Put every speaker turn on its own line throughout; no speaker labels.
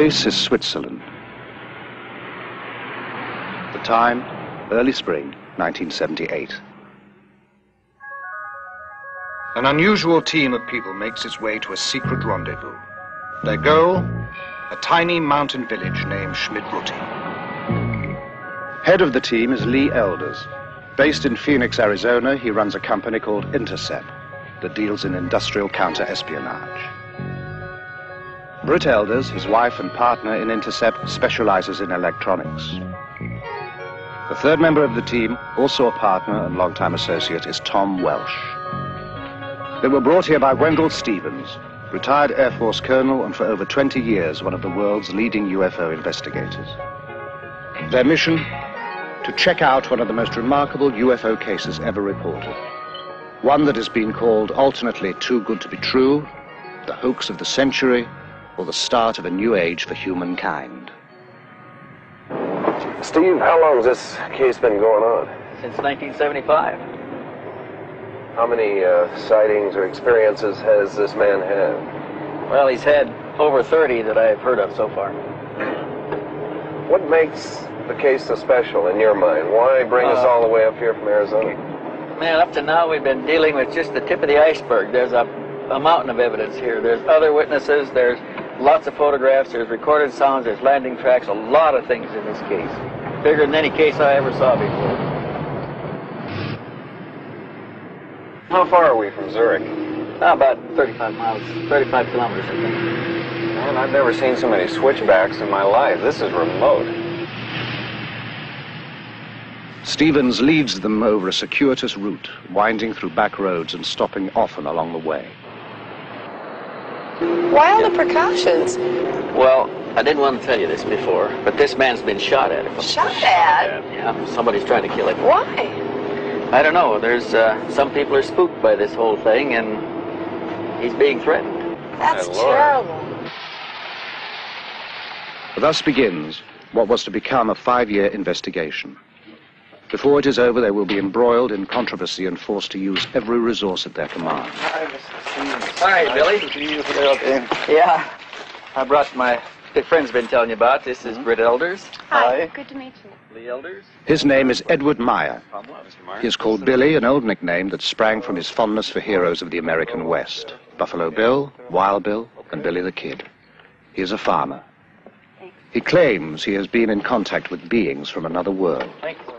place is Switzerland. The time, early spring, 1978. An unusual team of people makes its way to a secret rendezvous. Their goal, a tiny mountain village named Schmidrutti. Head of the team is Lee Elders. Based in Phoenix, Arizona, he runs a company called Intercept that deals in industrial counter-espionage. Britt Elders, his wife and partner in Intercept, specializes in electronics. The third member of the team, also a partner and longtime associate, is Tom Welsh. They were brought here by Wendell Stevens, retired Air Force colonel and for over 20 years one of the world's leading UFO investigators. Their mission? To check out one of the most remarkable UFO cases ever reported. One that has been called alternately too good to be true, the hoax of the century, or the start of a new age for humankind.
Steve, how long has this case been going on?
Since 1975.
How many sightings or experiences has this man had?
Well, he's had over 30 that I've heard of so far.
What makes the case so special in your mind? Why bring us all the way up here from Arizona?
Man, up to now we've been dealing with just the tip of the iceberg. There's a mountain of evidence here. There's other witnesses, there's lots of photographs, there's recorded sounds, there's landing tracks, a lot of things in this case. Bigger than any case I ever saw before.
How far are we from Zurich?
About 35 miles, 35 kilometers, I think.
Man, I've never seen so many switchbacks in my life. This is remote.
Stevens leads them over a circuitous route, winding through back roads and stopping often along the way.
Why all the precautions?
Well, I didn't want to tell you this before, but this man's been shot at.
Shot at?
Yeah, somebody's trying to kill him.
Why?
I don't know. There's some people are spooked by this whole thing, and he's being threatened.
That's
My Lord.
terrible.
Thus begins what was to become a 5-year investigation. Before it is over, they will be embroiled in controversy and forced to use every resource at their command.
Hi, Billy. Yeah, I brought my friend's been telling you about. This is Britt Elders.
Hi. Good to meet you.
Lee Elders.
His name is Edward Meier. He is called Billy, an old nickname that sprang from his fondness for heroes of the American West. Buffalo Bill, Wild Bill, and Billy the Kid. He is a farmer. He claims he has been in contact with beings from another world.
Thank you.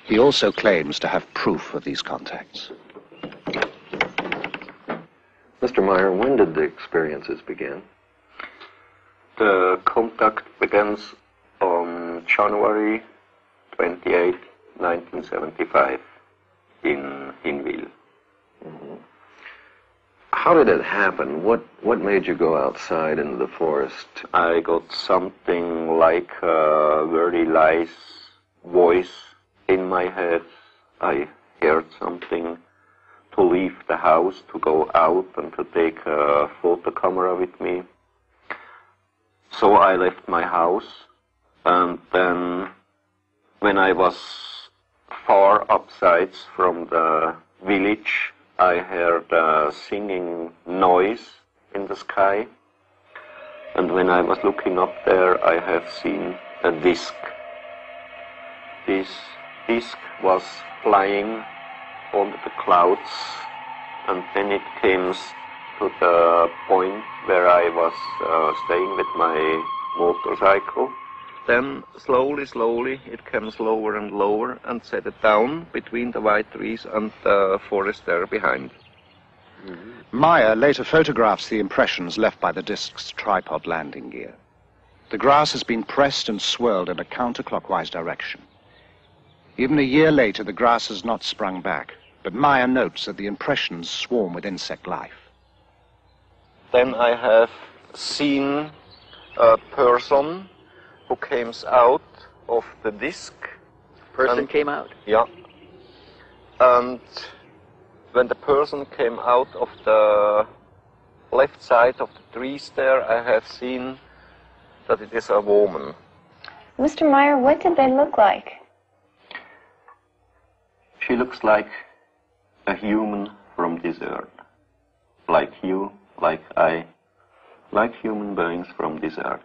He also claims to have proof of these contacts.
Mr. Meier, when did the experiences begin?
The contact begins on January 28, 1975 in Hinwil.
Mm-hmm. How did it happen? What made you go outside into the forest?
I got something like a very nice voice in my head. I heard something to leave the house, to go out and to take a photo camera with me. So I left my house, and then when I was far upside from the village, I heard a singing noise in the sky, and when I was looking up there, I have seen a disc. This disc was flying over the clouds, and then it came to the point where I was staying with my motorcycle. Then slowly it came lower and lower and set it down between the white trees and the forest there behind.
Meier later photographs the impressions left by the disc's tripod landing gear. The grass has been pressed and swirled in a counterclockwise direction. Even a year later, the grass has not sprung back, but Meier notes that the impressions swarm with insect life.
Then I have seen a person who came out of the disc.
Person came out?
Yeah. And when the person came out of the left side of the trees there, I have seen that it is a woman.
Mr. Meier, what did they look like?
She looks like a human from this earth. Like you, like I, like human beings from this earth.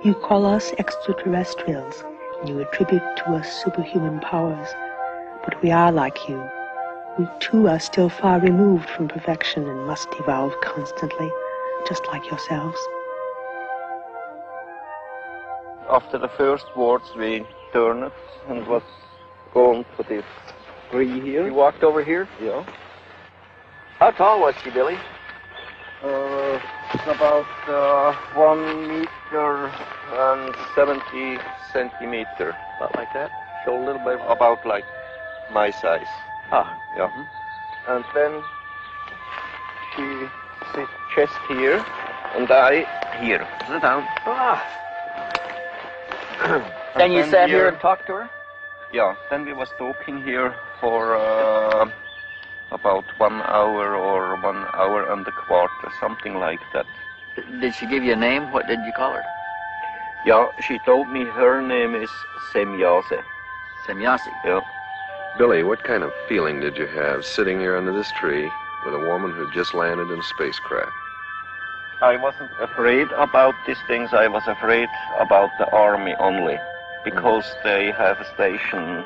You call us extraterrestrials, and you attribute to us superhuman powers. But we are like you. We too are still far removed from perfection and must evolve constantly, just like yourselves.
After the first words, we turned and was going to the tree here.
You walked over here?
Yeah.
How tall was she, Billy?
It's about 1 meter and 70 centimeter.
About like that?
So a little bit about like my size.
Ah.
Yeah. And then she sits chest here and I here. Sit down.
Ah. Then you sat here and talked to her?
Yeah, then we was talking here for about 1 hour or 1 hour and a quarter, something like that.
Did she give you a name? What did you call her?
Yeah, she told me her name is Semyase.
Semyase.
Yeah.
Billy, what kind of feeling did you have sitting here under this tree with a woman who just landed in a spacecraft?
I wasn't afraid about these things. I was afraid about the army only, because they have a station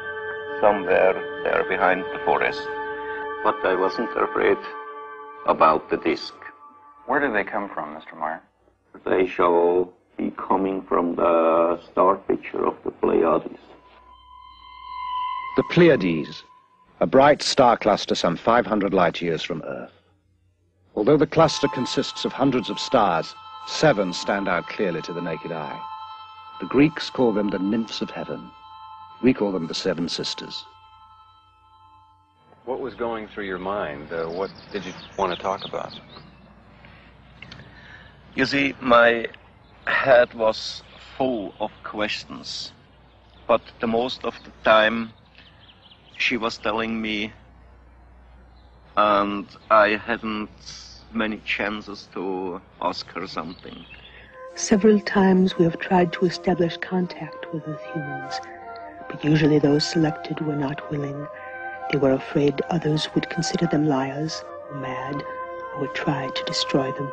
somewhere there behind the forest. But I wasn't afraid about the disc.
Where do they come from, Mr. Meyer?
They shall be coming from the star picture of the Pleiades.
The Pleiades, a bright star cluster some 500 light years from Earth. Although the cluster consists of hundreds of stars, 7 stand out clearly to the naked eye. The Greeks call them the nymphs of heaven. We call them the 7 sisters.
What was going through your mind? What did you want to talk about?
You see, my head was full of questions, but the most of the time she was telling me, and I hadn't many chances to ask her something.
Several times we have tried to establish contact with Earth humans, but usually those selected were not willing. They were afraid others would consider them liars or mad, or would try to destroy them.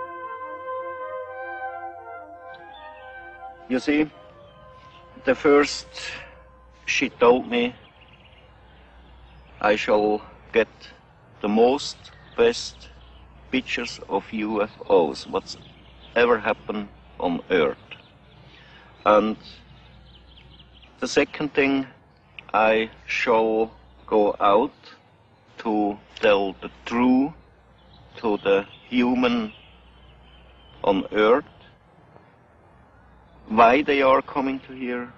You see, the first she told me I shall get the most best pictures of UFOs, what's ever happened on Earth. And the second thing, I shall go out to tell the truth to the human on Earth, why they are coming to here,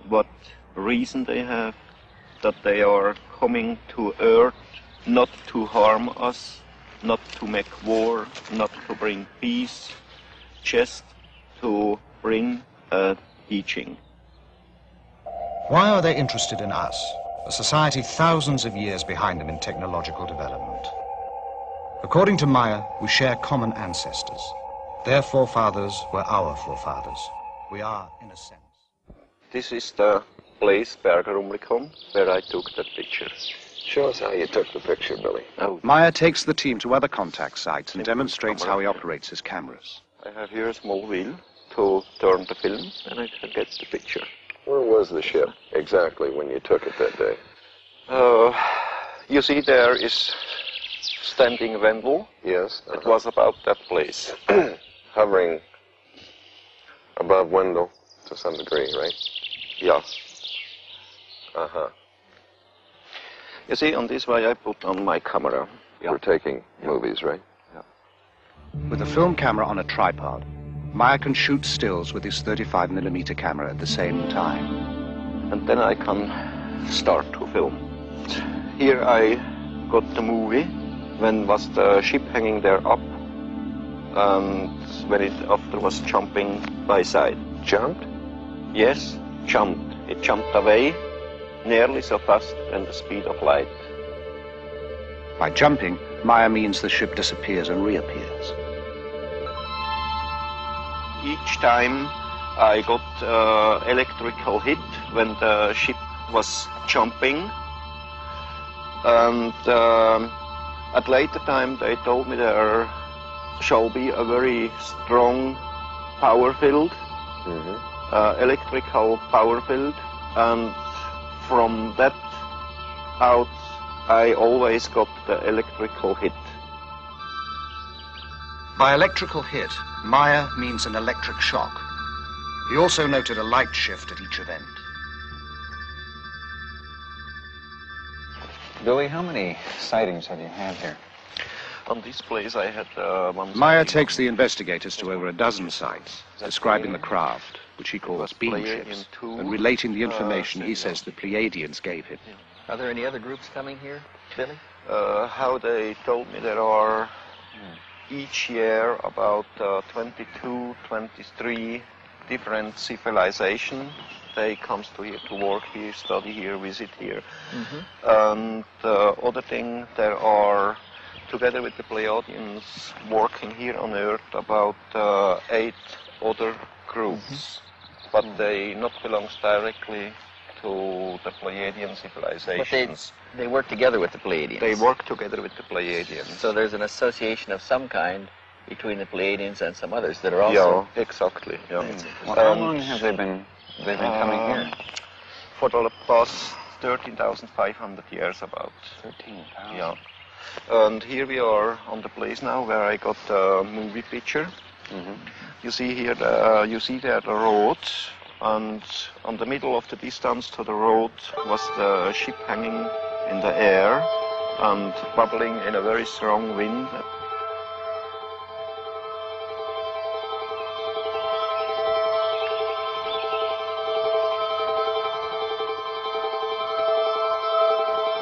what reason they have, that they are coming to Earth not to harm us, not to make war, not to bring peace, just to bring a teaching.
Why are they interested in us, a society thousands of years behind them in technological development? According to Meier, we share common ancestors. Their forefathers were our forefathers. We are, in a sense.
This is the place, Bergerumlikon, where I took that picture.
Show us how you took the picture, Billy.
Oh,
Meier takes the team to other contact sites and demonstrates how he operates his cameras.
I have here a small wheel to turn the film, and I can get the picture.
Where was the ship exactly when you took it that day?
You see, there is standing Wendell.
Yes.
It was about that place.
Hovering above Wendell to some degree, right?
Yeah.
Uh-huh.
You see, on this way I put on my camera.
Yeah. We're taking movies, right?
Yeah.
With a film camera on a tripod, Meier can shoot stills with his 35mm camera at the same time.
And then I can start to film. Here I got the movie when was the ship hanging there up, and when it after was jumping by side.
Jumped?
Yes, jumped. It jumped away nearly so fast than the speed of light.
By jumping, Meier means the ship disappears and reappears.
Each time I got electrical hit when the ship was jumping, and at later time they told me there shall be a very strong power field electrical power field, and from that out I always got the electrical hit.
By electrical hit, Meier means an electric shock. He also noted a light shift at each event.
Billy, how many sightings have you had here?
On this place I had one...
Meier takes the investigators to over a dozen sites, describing the craft, which he calls beam ships, and relating the information he says the Pleiadians gave him.
Are there any other groups coming here, Billy?
How they told me there are each year about 22, 23 different civilizations. They comes to here to work here, study here, visit here. And other thing, there are, together with the Pleiadians, working here on Earth about 8 other groups, but they not belongs directly to the Pleiadian civilizations.
But they work together with the Pleiadians.
They work together with the Pleiadians.
So there's an association of some kind between the Pleiadians and some others that are also...
Yeah, exactly. Yeah.
Well, how long have they been coming here?
For the past 13,500 years about.
13,000?
Yeah. And here we are on the place now where I got the movie picture. You see here, you see there the road, and on the middle of the distance to the road was the ship hanging in the air and bubbling in a very strong wind.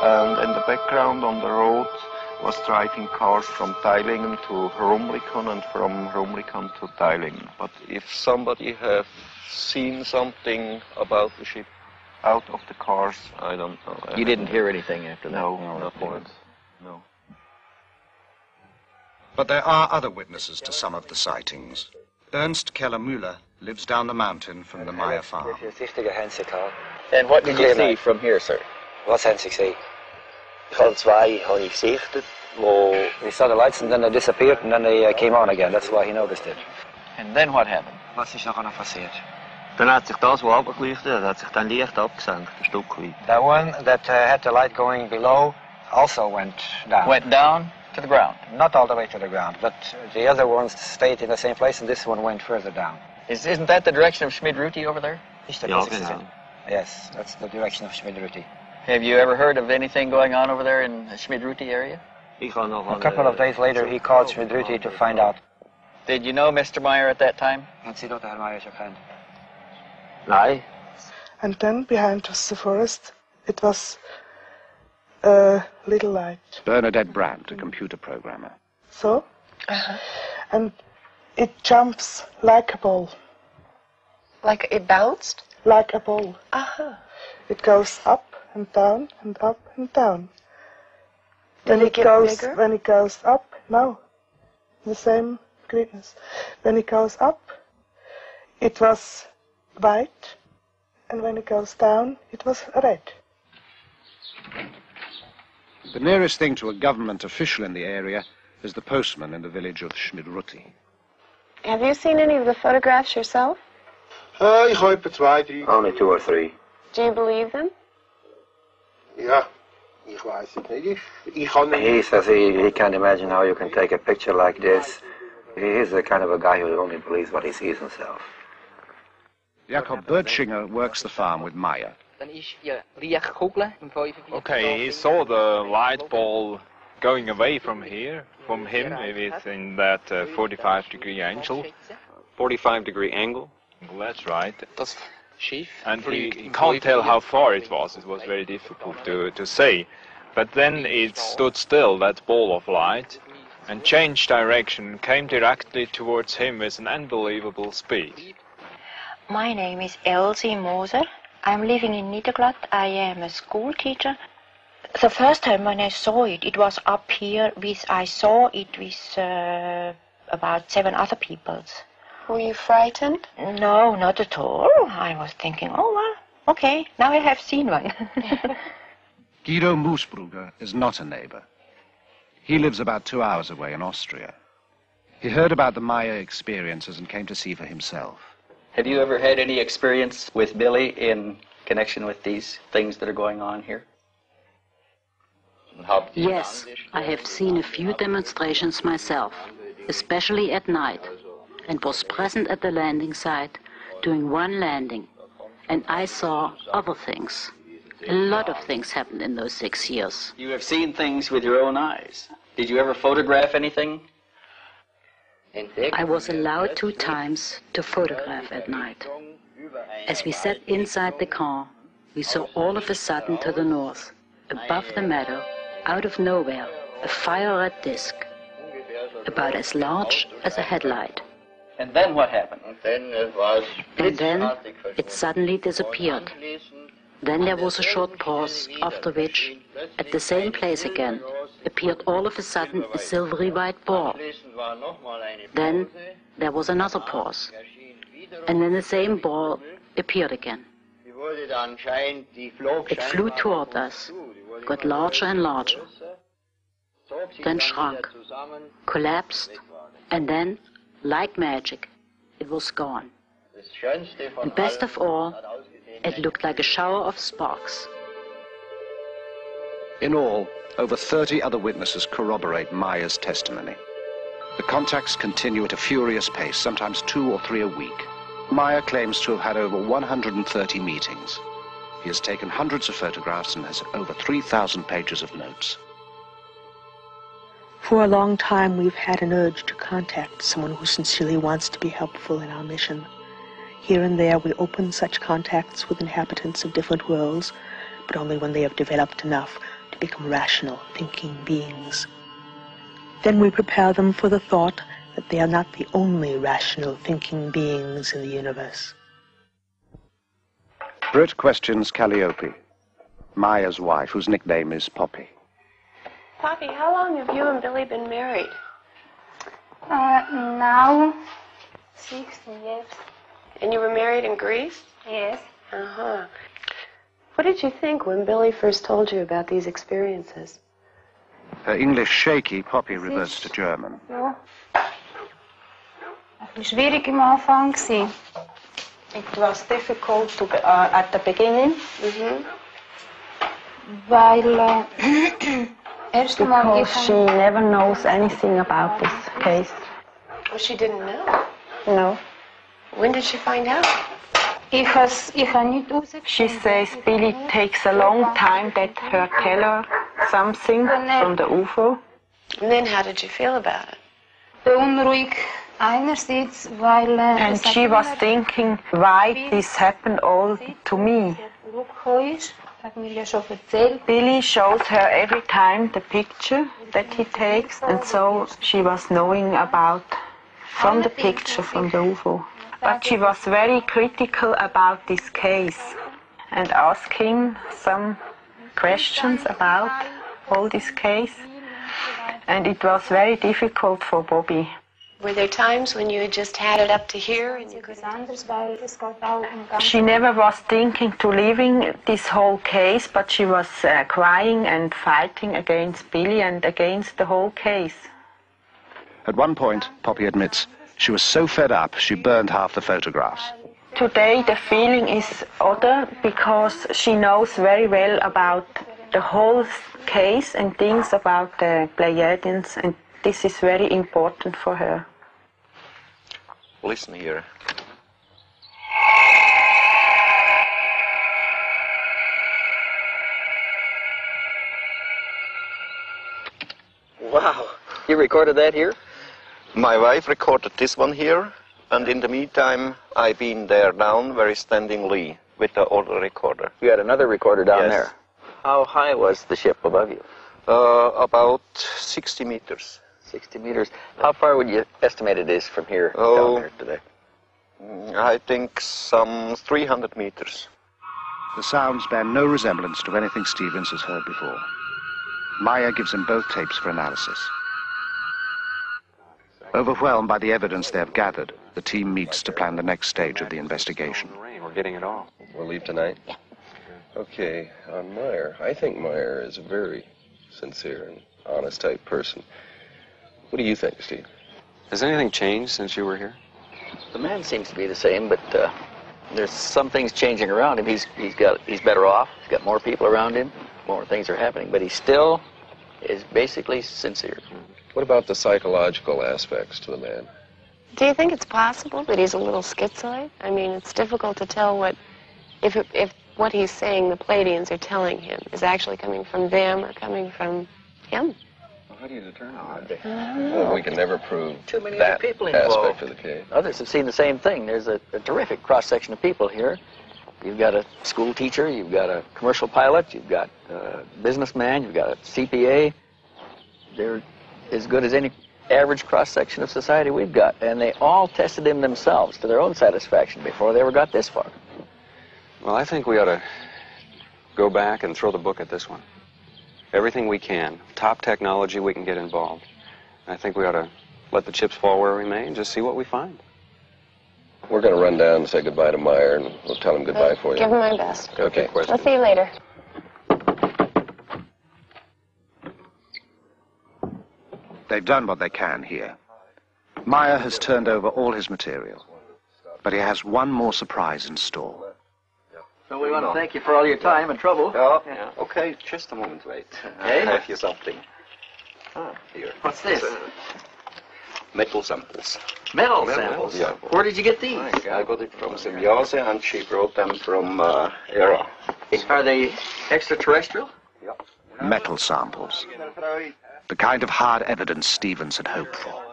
And in the background on the road was driving cars from Teilingen to Rumlikon and from Rumlikon to Teilingen. But if somebody have seen something about the ship out of the cars, I don't know.
You didn't hear anything after that?
No, nothing. No.
But there are other witnesses to some of the sightings. Ernst Keller-Müller lives down the mountain from the Meier farm.
And what did you see from here, sir?
Wat zijn ze gezien? Ik had twee gezichten. He saw the lights and then they disappeared and then they came on again. That's why he noticed it.
And then what happened?
Wat is nog gepasseerd?
Dann hat sich das, was abgeleuchtet hat, hat sich dann leicht abgesenkt, ein Stück weit.
That one that had the light going below also went down.
Went down to the ground?
Not all the way to the ground, but the other ones stayed in the same place and this one went further down.
Isn't that the direction of Schmid-Ruti over there?
Ja, genau. Yes, that's the direction of Schmid-Ruti.
Have you ever heard of anything going on over there in the Schmid-Ruti area?
A couple of days later he called Schmid-Ruti to find out.
Did you know Mr. Meier at that time?
And see Dr. Meier, your friend.
Nein.
And then behind us the forest, it was a little light.
Bernadette Brandt, a computer programmer.
So? And it jumps like a ball.
Like it bounced?
Like a ball. It goes up and down and up and down.
Did it get bigger?
When it goes up, no, the same greenness. When it goes up, it was white, and when it goes down, it was red.
The nearest thing to a government official in the area is the postman in the village of Schmid-Ruti.
Have you seen any of the photographs yourself?
Only 2 or 3.
Do you believe them?
He says he can't imagine how you can take a picture like this. He is the kind of a guy who only believes what he sees himself.
Jakob Bertschinger works the farm with Meier.
Okay, he saw the light ball going away from here, from him, within that 45-degree angle.
45-degree angle?
Well, that's right. And he can't tell how far it was. It was very difficult to say. But then it stood still, that ball of light, and changed direction, came directly towards him with an unbelievable speed.
My name is Elsie Moser. I'm living in Niederglatt. I am a school teacher. The first time when I saw it, it was up here. I saw it with about 7 other people.
Were you frightened?
No, not at all. I was thinking, oh, well, okay, now I have seen one.
Guido Moosbrugger is not a neighbor. He lives about 2 hours away in Austria. He heard about the Meier experiences and came to see for himself.
Have you ever had any experience with Billy in connection with these things that are going on here?
Yes, I have seen a few demonstrations myself, especially at night, and was present at the landing site doing one landing, and I saw other things. A lot of things happened in those 6 years.
You have seen things with your own eyes. Did you ever photograph anything?
I was allowed 2 times to photograph at night. As we sat inside the car, we saw all of a sudden to the north, above the meadow, out of nowhere, a fire-red disc, about as large as a headlight.
And then what happened?
And then it suddenly disappeared. Then there was a short pause, after which, at the same place again, appeared all of a sudden a silvery white ball. Then there was another pause, and then the same ball appeared again. It flew toward us, got larger and larger, then shrunk, collapsed, and then, like magic, it was gone. And best of all, it looked like a shower of sparks.
In all, over 30 other witnesses corroborate Meiers' testimony. The contacts continue at a furious pace, sometimes 2 or 3 a week. Meier claims to have had over 130 meetings. He has taken hundreds of photographs and has over 3,000 pages of notes.
For a long time, we've had an urge to contact someone who sincerely wants to be helpful in our mission. Here and there, we open such contacts with inhabitants of different worlds, but only when they have developed enough to become rational, thinking beings. Then we prepare them for the thought that they are not the only rational, thinking beings in the universe.
Britt questions Calliope, Meier's wife, whose nickname is Poppy.
Poppy, how long have you and Billy been married?
Now, 16 years.
And you were married in Greece?
Yes.
Uh-huh. What did you think when Billy first told you about these experiences?
Her English shaky, Poppy reverts to German.
Ja. Ein bisschen schwierig am Anfang gewesen. It was difficult at the beginning. Weil
because she never knows anything about this case.
Oh, she didn't know?
No.
When did she find out?
She says Billy takes a long time that her tell her something from the UFO.
And then how did you feel about it?
Unruhig einerseits, weil
and she was thinking why this happened all to me. Billy shows her every time the picture that he takes, and so she was knowing about from the picture from the UFO. But she was very critical about this case and asking some questions about all this case, and it was very difficult for Bobby.
Were there times when you had just had it up to here and you couldn't?
She never was thinking to leaving this whole case, but she was crying and fighting against Billy and against the whole case.
At one point, Poppy admits, she was so fed up she burned half the photographs.
Today the feeling is other because she knows very well about the whole case and things about the Pleiadians, and this is very important for her.
Listen here.
Wow. You recorded that here?
My wife recorded this one here, and in the meantime, I've been there down very standingly with the other recorder.
You had another recorder down
Yes.
there. How high was the ship above you?
About 60 meters.
60 meters. How far would you estimate it is from here down there today?
I think some 300 meters.
The sounds bear no resemblance to anything Stevens has heard before. Meier gives him both tapes for analysis. Overwhelmed by the evidence they have gathered, the team meets to plan the next stage of the investigation.
We're getting it all.
We'll leave tonight?
Yeah.
Okay, on Meier. I think Meier is a very sincere and honest type person. What do you think, Steve?
Has anything changed since you were here?
The man seems to be the same, but there's some things changing around him. He's better off. He's got more people around him. More things are happening, but he still is basically sincere.
What about the psychological aspects to the man?
Do you think it's possible that he's a little schizoid? I mean, it's difficult to tell if what he's saying, the Pleiadians are telling him, is actually coming from them or coming from him.
Well, how do you determine that?
Well, we can never prove
Too many
that
other people
aspect
involved.
of the case.
Others have seen the same thing. There's a terrific cross-section of people here. You've got a school teacher, you've got a commercial pilot, you've got a businessman, you've got a CPA. They're as good as any average cross-section of society we've got. And they all tested him themselves to their own satisfaction before they ever got this far.
Well, I think we ought to go back and throw the book at this one. Everything we can, top technology we can get involved. And I think we ought to let the chips fall where we may and just see what we find.
We're going to run down and say goodbye to Meyer, and we'll tell him goodbye for you.
Give him my best.
Okay.
I'll see you later.
They've done what they can here. Meyer has turned over all his material, but he has one more surprise in store.
So we want to thank you for all your time and trouble.
Oh, yeah. Okay, just a moment, wait.
Okay.
I have you something.
Oh,
Here.
what's this?
Metal samples.
Metal samples?
Yeah.
Where did you get these?
I got it from Meiers, and she brought them from Era.
Are they extraterrestrial?
Yeah.
Metal samples. The kind of hard evidence Stevens had hoped for.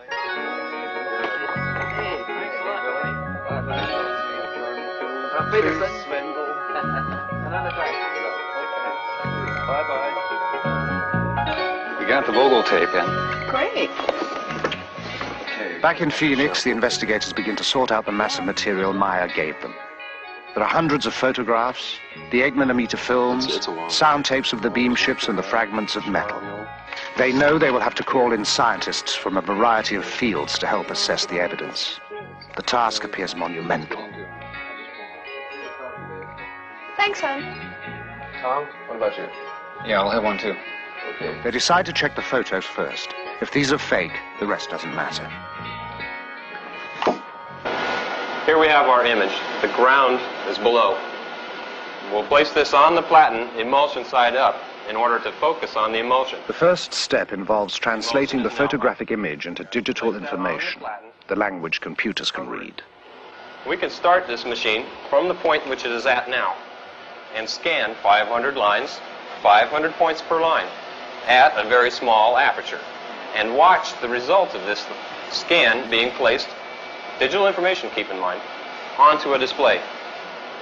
We got the Vogel tape in.
Great.
Back in Phoenix, the investigators begin to sort out the massive material Meyer gave them. There are hundreds of photographs, the 8mm films, sound tapes of the beam ships and the fragments of metal. They know they will have to call in scientists from a variety of fields to help assess the evidence. The task appears monumental.
Thanks, hon.
Tom, what about you?
Yeah, I'll have one too.
Okay.
They decide to check the photos first. If these are fake, the rest doesn't matter.
Here we have our image. The ground is below. We'll place this on the platen, emulsion side up, in order to focus on the emulsion.
The first step involves translating the photographic image into digital information, the language computers can read.
We can start this machine from the point which it is at now and scan 500 lines, 500 points per line, at a very small aperture, and watch the result of this scan being placed, digital information, keep in mind, onto a display.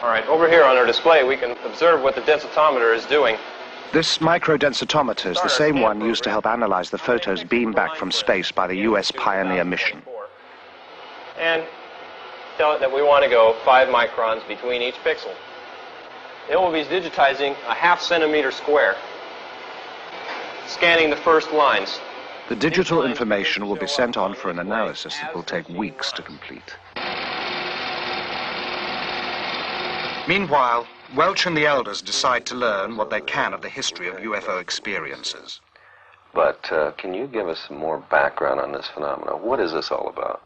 All right, over here on our display, we can observe what the densitometer is doing.
This microdensitometer is the same one used to help analyze the photos beamed back from space by the U.S. Pioneer mission.
And tell it that we want to go 5 microns between each pixel. It will be digitizing a ½ centimeter square, scanning the first lines.
The digital information will be sent on for an analysis that will take weeks to complete. Meanwhile, Welch and the elders decide to learn what they can of the history of UFO experiences.
But can you give us some more background on this phenomenon? What is this all about?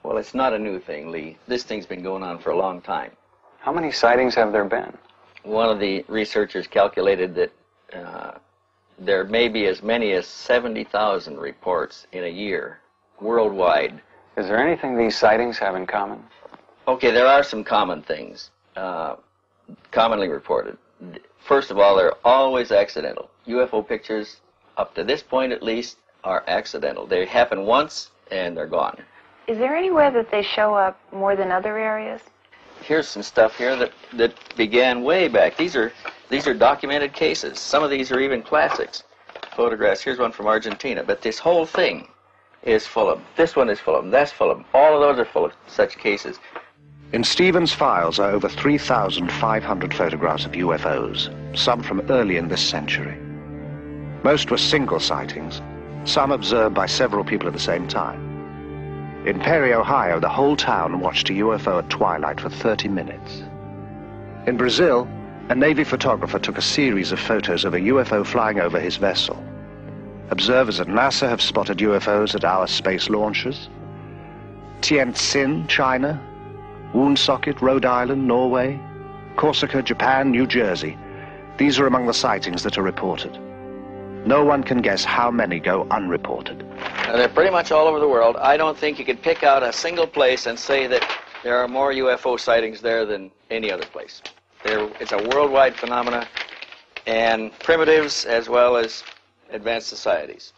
Well, it's not a new thing, Lee. This thing's been going on for a long time.
How many sightings have there been?
One of the researchers calculated that there may be as many as 70,000 reports in a year, worldwide.
Is there anything these sightings have in common?
Okay, there are some common things, commonly reported. First of all, they're always accidental. UFO pictures, up to this point at least, are accidental. They happen once, and they're gone.
Is there anywhere that they show up more than other areas?
Here's some stuff here that began way back. These are documented cases. Some of these are even classics. Photographs. Here's one from Argentina. But this whole thing is full of them. This one is full of them. That's full of them. All of those are full of such cases.
In Stevens' files are over 3,500 photographs of UFOs, some from early in this century. Most were single sightings, some observed by several people at the same time. In Perry, Ohio, the whole town watched a UFO at twilight for 30 minutes. In Brazil, a Navy photographer took a series of photos of a UFO flying over his vessel. Observers at NASA have spotted UFOs at our space launches. Tientsin, China, Woonsocket, Rhode Island, Norway, Corsica, Japan, New Jersey. These are among the sightings that are reported. No one can guess how many go unreported.
They're pretty much all over the world. I don't think you could pick out a single place and say that there are more UFO sightings there than any other place. It's a worldwide phenomena, and primitives as well as advanced societies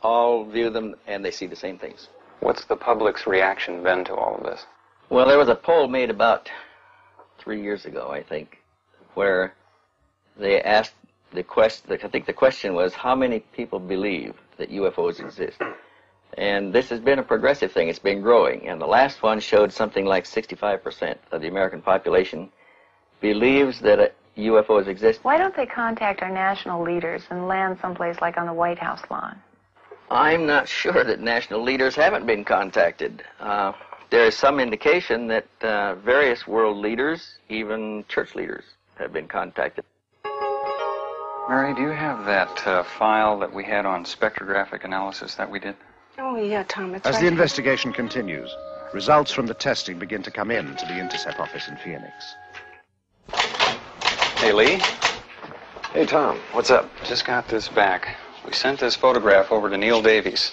all view them and they see the same things.
What's the public's reaction been to all of this?
Well, there was a poll made about 3 years ago, I think, where they asked the question, I think the question was, how many people believe that UFOs exist? And this has been a progressive thing. It's been growing. And the last one showed something like 65% of the American population believes that UFOs exist.
Why don't they contact our national leaders and land someplace like on the White House lawn?
I'm not sure that national leaders haven't been contacted. There is some indication that various world leaders, even church leaders, have been contacted.
Mary, do you have that file that we had on spectrographic analysis that we did?
Oh, yeah, Tom, it's
As
right
the
here.
investigation continues, results from the testing begin to come in to the Intercept office in Phoenix.
Hey, Lee.
Hey, Tom, what's up?
Just got this back. We sent this photograph over to Neil Davies.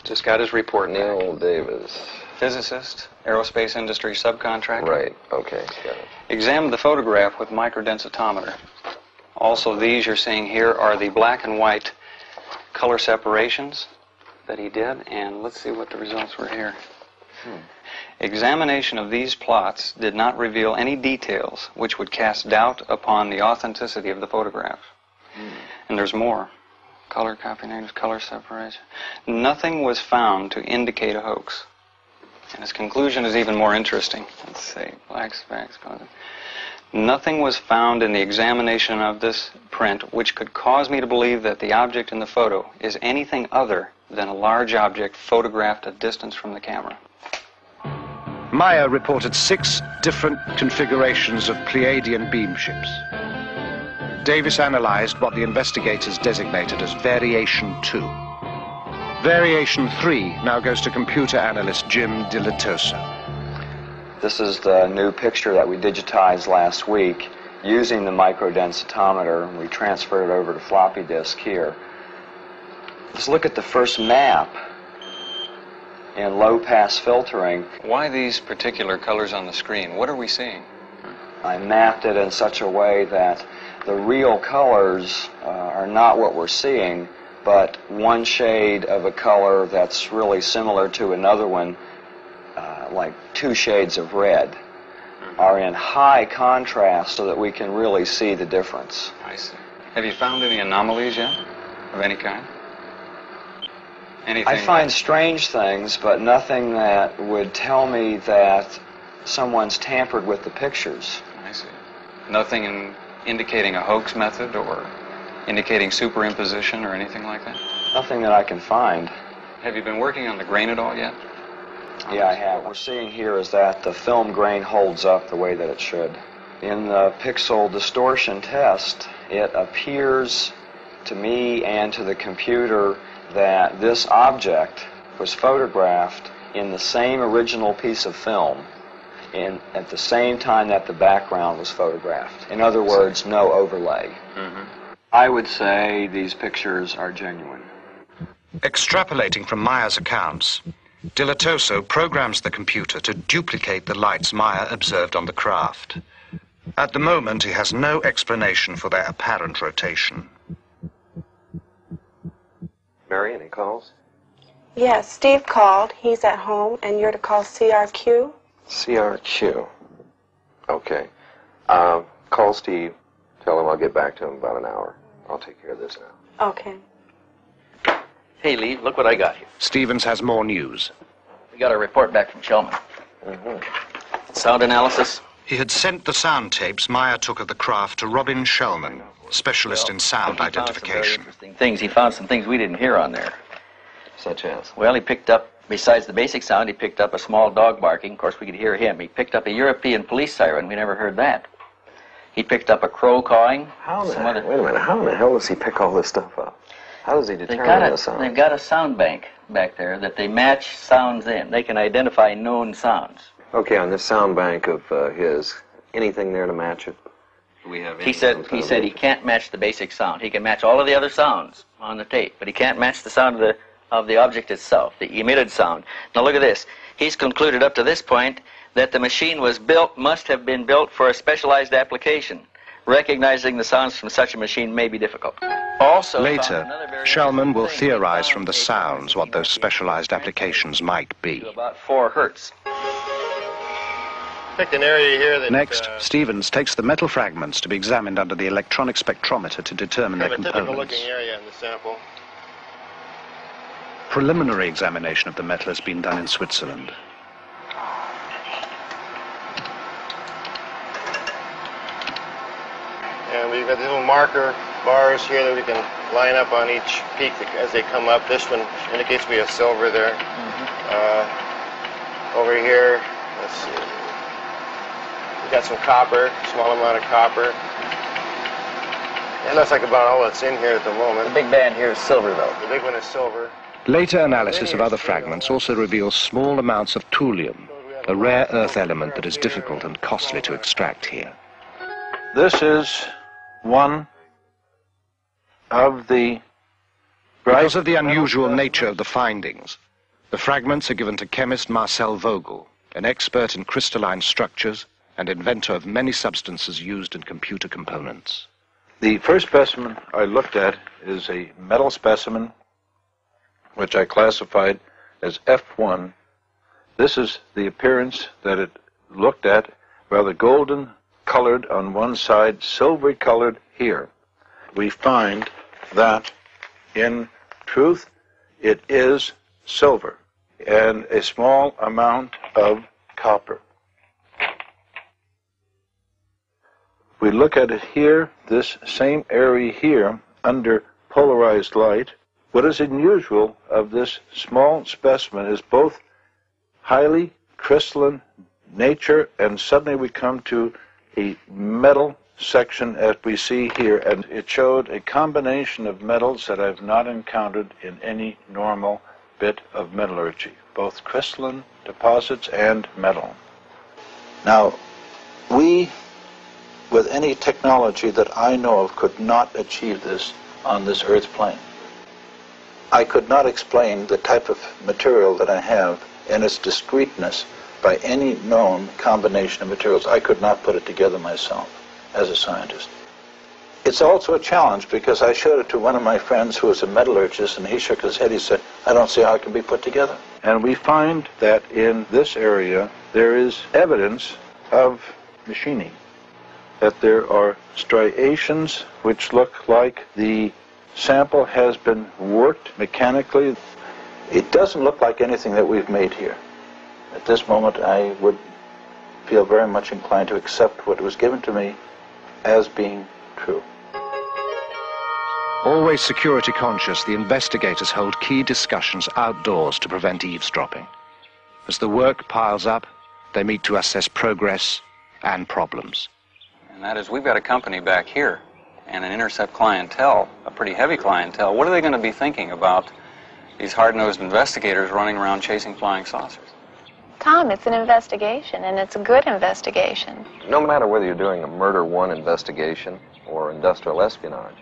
Just got his report.
Neil Davis.
Physicist, aerospace industry subcontractor.
Right, okay, got it.
Examined the photograph with microdensitometer. Also, these you're seeing here are the black and white color separations that he did, and let's see what the results were here. Examination of these plots did not reveal any details which would cast doubt upon the authenticity of the photograph. And there's more. Color copy negatives, color separation. Nothing was found to indicate a hoax. And his conclusion is even more interesting. Let's see, black specks. Nothing was found in the examination of this print which could cause me to believe that the object in the photo is anything other than a large object photographed at distance from the camera.
Meier reported 6 different configurations of Pleiadian beam ships. Davis analyzed what the investigators designated as Variation 2. Variation 3 now goes to computer analyst Jim Dilatoso.
This is the new picture that we digitized last week using the microdensitometer. We transferred it over to floppy disk here. Let's look at the first map in low-pass filtering.
Why these particular colors on the screen? What are we seeing?
I mapped it in such a way that the real colors are not what we're seeing, but one shade of a color that's really similar to another one, like 2 shades of red, are in high contrast so that we can really see the difference.
I see. Have you found any anomalies yet of any kind? Anything
I find strange things, but nothing that would tell me that someone's tampered with the pictures.
I see. Nothing indicating a hoax method or indicating superimposition or anything like that?
Nothing that I can find.
Have you been working on the grain at all yet?
Yeah, I have. What we're seeing here is that the film grain holds up the way that it should. In the pixel distortion test, it appears to me and to the computer that this object was photographed in the same original piece of film at the same time that the background was photographed. In other words, no overlay. I would say these pictures are genuine.
Extrapolating from Meier's accounts, Dilatoso programs the computer to duplicate the lights Meier observed on the craft. At the moment, he has no explanation for their apparent rotation.
Mary, any calls?
Yes, Steve called. He's at home, and you're to call CRQ.
CRQ. Okay. Call Steve. Tell him I'll get back to him in about an hour. I'll take care of this now.
Okay.
Hey, Lee, look what I got here.
Stevens has more news.
We got a report back from Shellman. Sound analysis.
He had sent the sound tapes Meier took of the craft to Robin Shellman, specialist in sound identification.
Things. He found some things we didn't hear on there.
Such as?
Well, he picked up, besides the basic sound, he picked up a small dog barking. Of course, we could hear him. He picked up a European police siren. We never heard that. He picked up a crow cawing.
Wait a minute. How in the hell does he pick all this stuff up? How does he determine the sound?
They've got a sound bank back there that they match sounds in. They can identify known sounds.
Okay, on this sound bank of his, anything there to match it?
He said he can't match the basic sound. He can match all of the other sounds on the tape, but he can't match the sound of the object itself, the emitted sound. Now look at this. He's concluded up to this point that the machine must have been built for a specialized application. Recognizing the sounds from such a machine may be difficult. Also,
later, Shellman will theorize from the sounds what those specialized applications might be.
About 4 hertz.
Picked an area here that,
next, Stevens takes the metal fragments to be examined under the electronic spectrometer to determine their components.
a typical-looking area in the sample.
Preliminary examination of the metal has been done in Switzerland.
And we've got these little marker bars here that we can line up on each peak as they come up. This one indicates we have silver there. Over here, let's see. We've got some copper, small amount of copper. It looks like about all that's in here at the moment.
The big band here is silver, though.
The big one is silver.
Later analysis of other fragments also reveals small amounts of thulium, a rare earth element that is difficult and costly to extract here.
This is one of the...
Because of the unusual nature of the findings, the fragments are given to chemist Marcel Vogel, an expert in crystalline structures and inventor of many substances used in computer components.
The first specimen I looked at is a metal specimen, which I classified as F1. This is the appearance that it looked at, rather golden colored on one side, silvery colored here. We find that, in truth, it is silver and a small amount of copper. We look at it here, this same area here, under polarized light. What is unusual of this small specimen is both highly crystalline nature, and suddenly we come to a metal section as we see here, and it showed a combination of metals that I've not encountered in any normal bit of metallurgy, both crystalline deposits and metal. Now, we, with any technology that I know of, could not achieve this on this Earth plane. I could not explain the type of material that I have and its discreteness by any known combination of materials. I could not put it together myself as a scientist. It's also a challenge because I showed it to one of my friends who was a metallurgist, and he shook his head. He said, I don't see how it can be put together. And we find that in this area there is evidence of machining, that there are striations which look like the sample has been worked mechanically. It doesn't look like anything that we've made here. At this moment, I would feel very much inclined to accept what was given to me as being true.
Always security conscious, the investigators hold key discussions outdoors to prevent eavesdropping. As the work piles up, they meet to assess progress and problems.
And that is, we've got a company back here and an intercept clientele, a pretty heavy clientele. What are they going to be thinking about these hard-nosed investigators running around chasing flying saucers?
Tom, it's an investigation, and it's a good investigation.
No matter whether you're doing a murder one investigation or industrial espionage,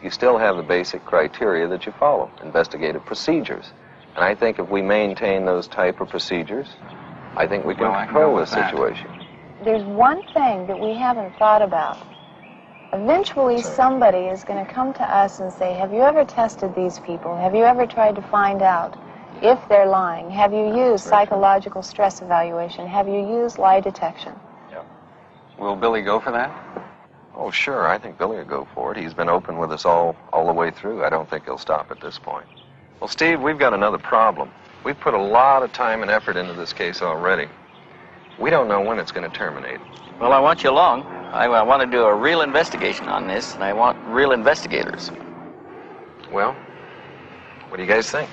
you still have the basic criteria that you follow, investigative procedures. And I think if we maintain those type of procedures, I think we can control the situation.
There's one thing that we haven't thought about. Eventually somebody is going to come to us and say, have you ever tested these people? Have you ever tried to find out if they're lying? Have you used psychological stress evaluation? Have you used lie detection?
Yeah.
Will Billy go for that?
Oh, sure. I think Billy will go for it. He's been open with us all the way through. I don't think he'll stop at this point. Well, Steve, we've got another problem. We've put a lot of time and effort into this case already. We don't know when it's going to terminate.
Well, I want you along. I want to do a real investigation on this, and I want real investigators.
Well, what do you guys think?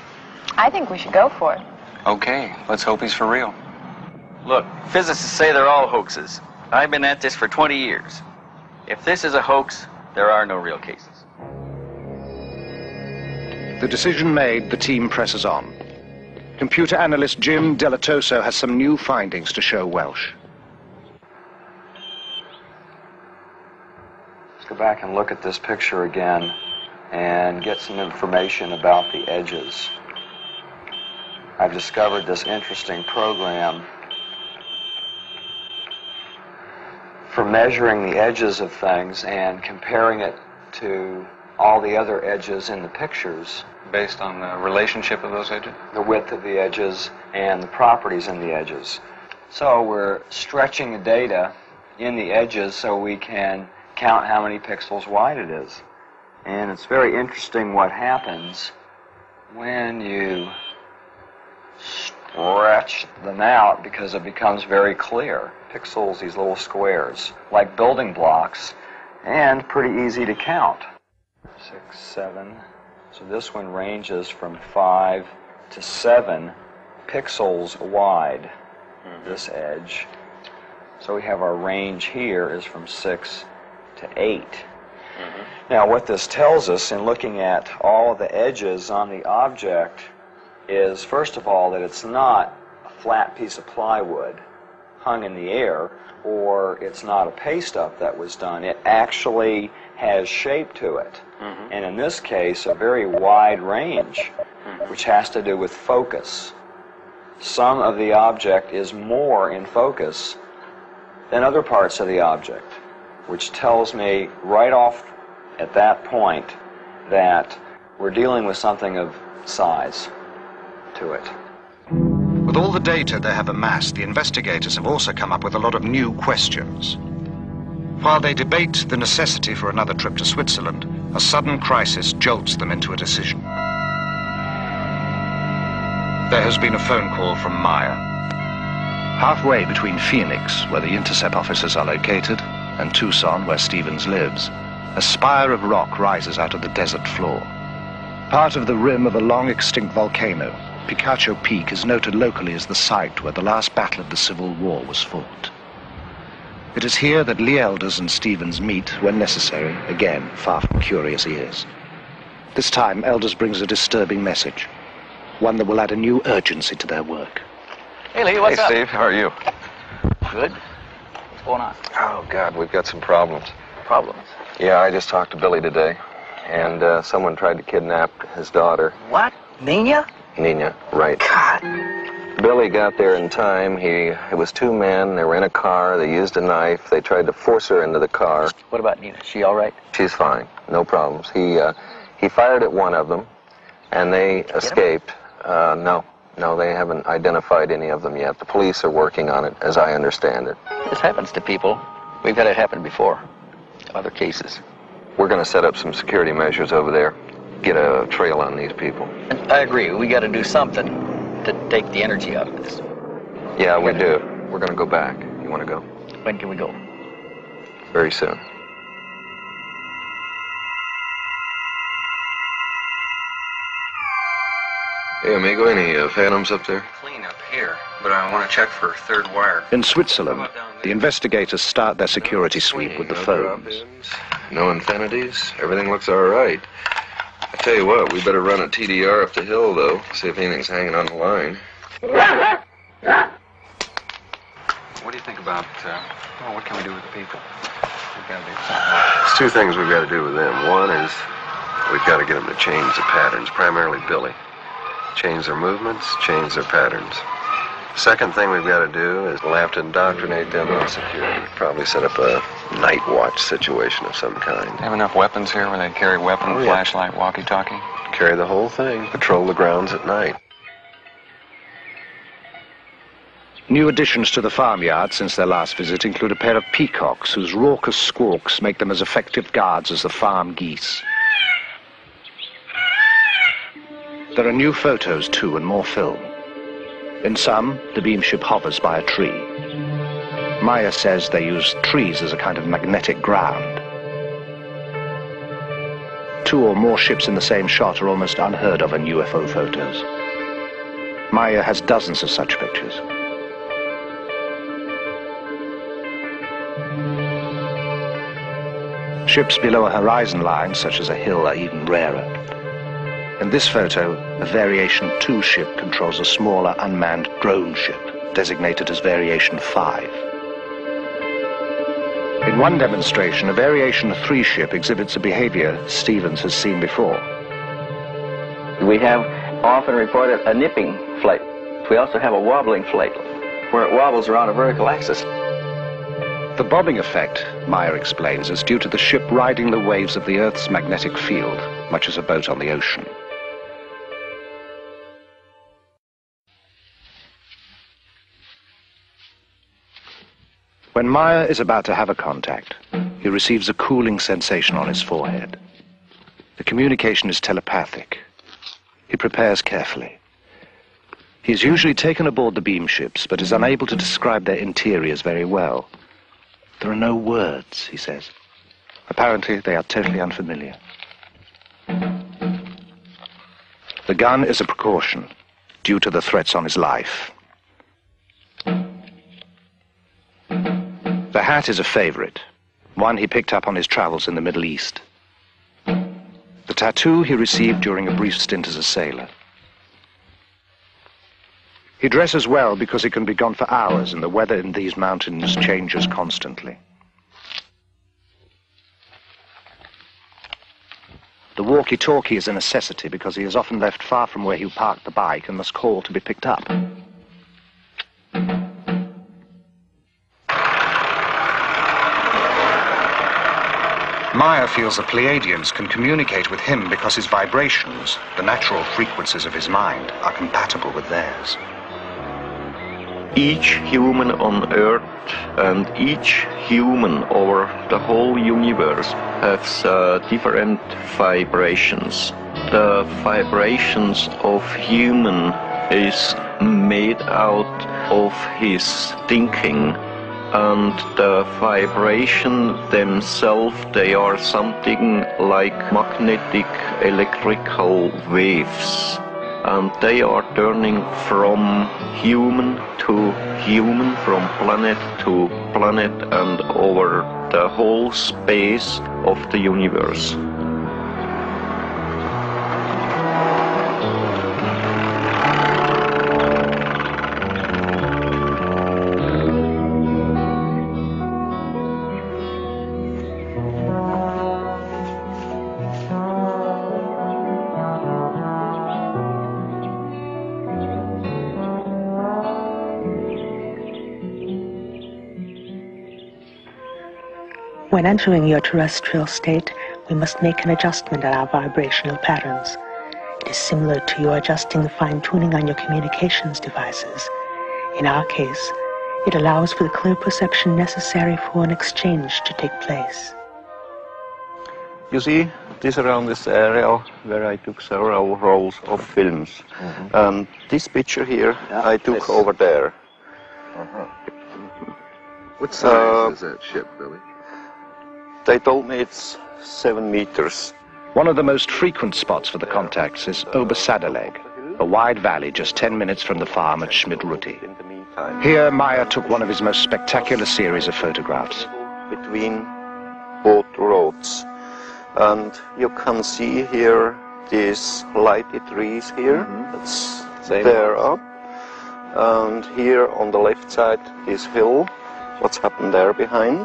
I think we should go for it.
Okay, let's hope he's for real.
Look, physicists say they're all hoaxes. I've been at this for 20 years. If this is a hoax, there are no real cases.
The decision made, the team presses on. Computer analyst Jim Delatoso has some new findings to show Welsh.
Let's go back and look at this picture again and get some information about the edges. I've discovered this interesting program for measuring the edges of things and comparing it to all the other edges in the pictures.
Based on the relationship of those edges?
The width of the edges and the properties in the edges. So we're stretching the data in the edges so we can count how many pixels wide it is. And it's very interesting what happens when you stretch them out, because it becomes very clear. Pixels, these little squares, like building blocks, and pretty easy to count. 6, 7. So this one ranges from 5 to 7 pixels wide, this edge. So we have our range here is from 6 to 8. Now what this tells us in looking at all of the edges on the object is, first of all, that it's not a flat piece of plywood hung in the air, or it's not a paste up that was done. It actually has shape to it. And in this case, a very wide range, which has to do with focus. Some of the object is more in focus than other parts of the object, which tells me right off at that point that we're dealing with something of size to it.
With all the data they have amassed, the investigators have also come up with a lot of new questions. While they debate the necessity for another trip to Switzerland, a sudden crisis jolts them into a decision. There has been a phone call from Meier. Halfway between Phoenix, where the intercept offices are located, and Tucson, where Stevens lives, a spire of rock rises out of the desert floor. Part of the rim of a long-extinct volcano, Picacho Peak is noted locally as the site where the last battle of the Civil War was fought. It is here that Lee Elders and Stevens meet when necessary, again, far from curious ears. This time, Elders brings a disturbing message, one that will add a new urgency to their work.
Hey, Lee, what's up?
Hey, Steve, how are you?
Good. What's going on?
Oh, God, we've got some problems.
Problems?
Yeah, I just talked to Billy today, and someone tried to kidnap his daughter.
What? Nina?
Nina, right.
God.
Billy got there in time. It was two men. They were in a car. They used a knife. They tried to force her into the car.
What about Nina? Is she all right?
She's fine. No problems. He fired at one of them, and they escaped. No, they haven't identified any of them yet. The police are working on it, as I understand it.
This happens to people. We've had it happen before. Other cases.
We're going to set up some security measures over there. Get a trail on these people.
I agree. We got to do something to take the energy out of this.
Yeah, we do. We're going to go back. You want to go?
When can we go?
Very soon. Hey, amigo, any phantoms up there?
Clean up here, but I want to check for a third wire.
In Switzerland, the investigators start their security sweep with the phones.
No infinities? Everything looks all right. I tell you what, we better run a TDR up the hill, though, see if anything's hanging on the line.
What do you think about, what can we do with the people? We've got to do something.
There's two things we've got to do with them. One is we've got to get them to change the patterns, primarily Billy. Change their movements, change their patterns. Second thing we've got to do is we'll have to indoctrinate them on security. Probably set up a night watch situation of some kind.
Have enough weapons here where they carry weapon, flashlight, walkie-talkie?
Carry the whole thing. Patrol the grounds at night.
New additions to the farmyard since their last visit include a pair of peacocks whose raucous squawks make them as effective guards as the farm geese. There are new photos, too, and more film. In some, the beam ship hovers by a tree. Meiers says they use trees as a kind of magnetic ground. Two or more ships in the same shot are almost unheard of in UFO photos. Meier has dozens of such pictures. Ships below a horizon line, such as a hill, are even rarer. In this photo, a Variation 2 ship controls a smaller unmanned drone ship, designated as Variation 5. In one demonstration, a Variation 3 ship exhibits a behavior Stevens has seen before.
We have often reported a nipping flight. We also have a wobbling flight, where it wobbles around a vertical axis.
The bobbing effect, Meier explains, is due to the ship riding the waves of the Earth's magnetic field, much as a boat on the ocean. When Meier is about to have a contact, he receives a cooling sensation on his forehead. The communication is telepathic. He prepares carefully. He is usually taken aboard the beam ships, but is unable to describe their interiors very well. There are no words, he says. Apparently, they are totally unfamiliar. The gun is a precaution, due to the threats on his life. The hat is a favorite, one he picked up on his travels in the Middle East. The tattoo he received during a brief stint as a sailor. He dresses well because he can be gone for hours and the weather in these mountains changes constantly. The walkie-talkie is a necessity because he is often left far from where he parked the bike and must call to be picked up. Meier feels the Pleiadians can communicate with him because his vibrations, the natural frequencies of his mind, are compatible with theirs.
Each human on Earth and each human over the whole universe has different vibrations. The vibrations of human is made out of his thinking, and the vibration themselves, they are something like magnetic electrical waves. And they are turning from human to human, from planet to planet, and over the whole space of the universe.
When entering your terrestrial state, we must make an adjustment in our vibrational patterns. It is similar to you adjusting the fine-tuning on your communications devices. In our case, it allows for the clear perception necessary for an exchange to take place.
You see, this around this area where I took several rolls of films. This picture here, I took over there.
What size is that ship, Billy?
They told me it's 7 meters.
One of the most frequent spots for the contacts is Obersadeleg, a wide valley just 10 minutes from the farm at Schmidruti. Here, Meier took one of his most spectacular series of photographs.
Between both roads. And you can see here these lighted trees here. That's there up. And here on the left side, this hill. What's happened there behind?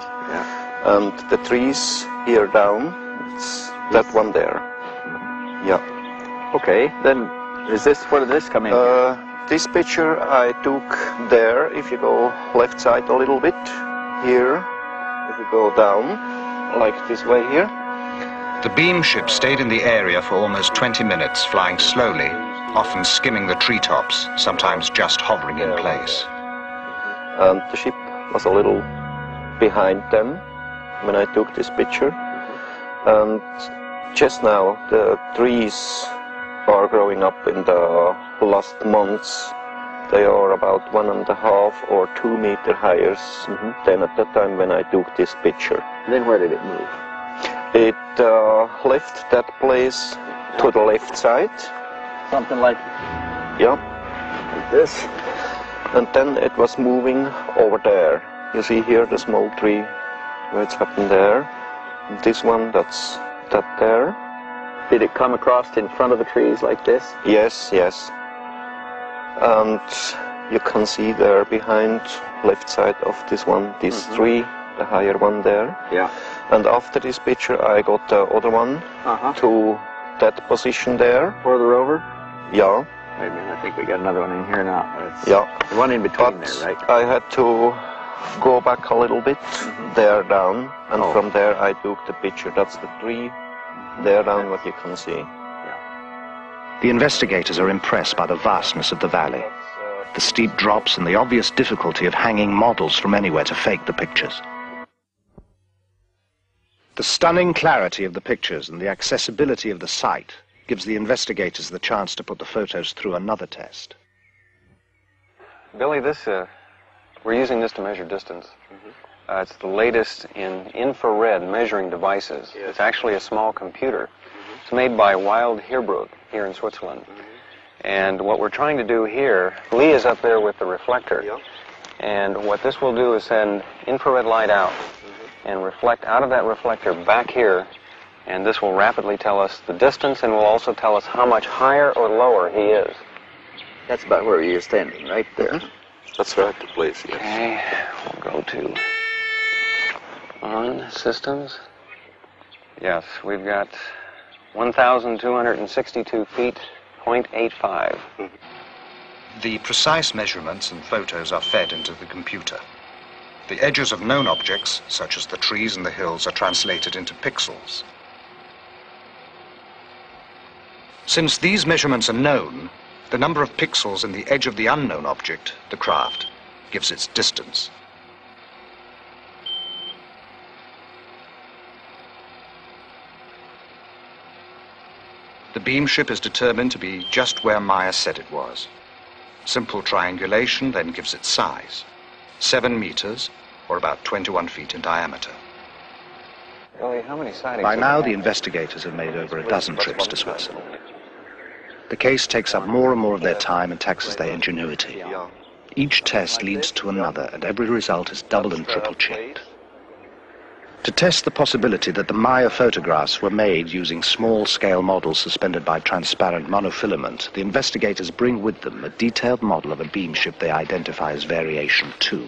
And the trees here down, it's that one there. Yeah.
Okay, then is this, where did this come in?
This picture I took there, if you go left side a little bit, here, if you go down, like this way here.
The beam ship stayed in the area for almost 20 minutes, flying slowly, often skimming the treetops, sometimes just hovering in place.
And the ship was a little behind them when I took this picture. And just now the trees are growing up in the last months. They are about 1.5 or 2 meters higher than at the time when I took this picture.
Then where did it move?
It left that place to the left side.
Something like...
Yeah.
Like this.
And then it was moving over there. You see here the small tree where it's happened there. This one, that's that there.
Did it come across in front of the trees like this?
Yes, yes. And you can see there behind, left side of this one, this tree, the higher one there.
Yeah.
And after this picture, I got the other one to that position there.
Further over?
Yeah.
Wait a minute, I think we got another one in here now.
Yeah.
The one in between there, right?
I had to go back a little bit, there down, and from there I took the picture. That's the tree, there down, what you can see.
The investigators are impressed by the vastness of the valley, the steep drops and the obvious difficulty of hanging models from anywhere to fake the pictures. The stunning clarity of the pictures and the accessibility of the site gives the investigators the chance to put the photos through another test.
Billy, we're using this to measure distance. It's the latest in infrared measuring devices. It's actually a small computer. It's made by Wild Heerbrug here in Switzerland. And what we're trying to do here, Lee is up there with the reflector. And what this will do is send infrared light out and reflect out of that reflector back here. And this will rapidly tell us the distance and will also tell us how much higher or lower he is.
That's about where you're standing, right there.
That's right, the place, yes.
Okay, we'll go to on systems. Yes, we've got 1,262 feet, 0.85.
The precise measurements and photos are fed into the computer. The edges of known objects, such as the trees and the hills, are translated into pixels. Since these measurements are known, the number of pixels in the edge of the unknown object, the craft, gives its distance. The beam ship is determined to be just where Meiers said it was. Simple triangulation then gives its size, 7 meters, or about 21 feet in diameter.
Billy, how many sightings?
By now, the investigators have made over a dozen trips to Switzerland. The case takes up more and more of their time and taxes their ingenuity. Each test leads to another, and every result is double and triple checked. To test the possibility that the Meier photographs were made using small-scale models suspended by transparent monofilament, the investigators bring with them a detailed model of a beam ship they identify as Variation 2.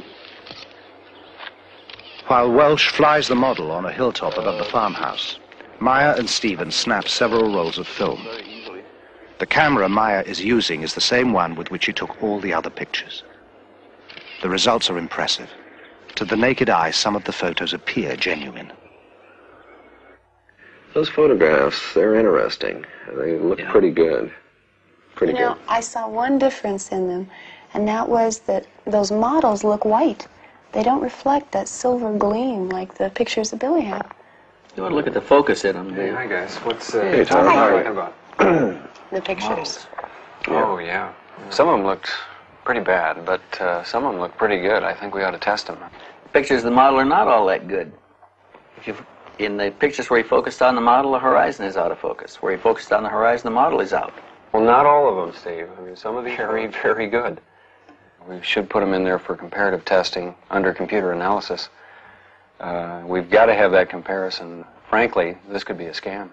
While Welsh flies the model on a hilltop above the farmhouse, Meier and Stevens snap several rolls of film. The camera Meier is using is the same one with which he took all the other pictures. The results are impressive. To the naked eye, some of the photos appear genuine.
Those photographs, they're interesting. They look pretty good. Pretty good.
I saw one difference in them, and that was that those models look white. They don't reflect that silver gleam like the pictures that Billy had.
You want to look at the focus in them,
Hey, hi guys. What's
Hey, Tom.
what are you talking about?
The pictures.
Oh, yeah. Some of them looked pretty bad, but some of them look pretty good. I think we ought to test them.
Pictures of the model are not all that good. In the pictures where he focused on the model, the horizon is out of focus. Where he focused on the horizon, the model is out.
Well, not all of them, Steve. I mean, some of these are very, very good. We should put them in there for comparative testing under computer analysis. We've got to have that comparison. Frankly, this could be a scam.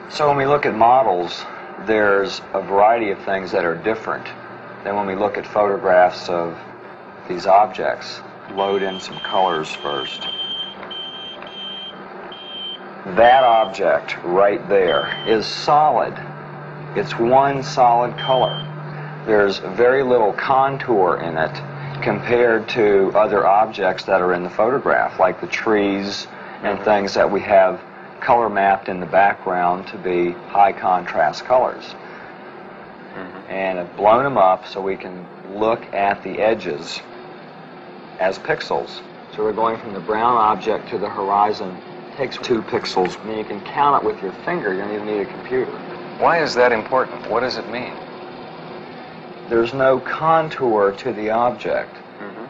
So when we look at models, there's a variety of things that are different than when we look at photographs of these objects. Load in some colors first. That object right there is solid. It's one solid color. There's very little contour in it compared to other objects that are in the photograph, like the trees and things that we have color mapped in the background to be high contrast colors. And I've blown them up so we can look at the edges as pixels. So we're going from the brown object to the horizon. It takes 2 pixels. I mean, you can count it with your finger. You don't even need a computer.
Why is that important? What does it mean?
There's no contour to the object.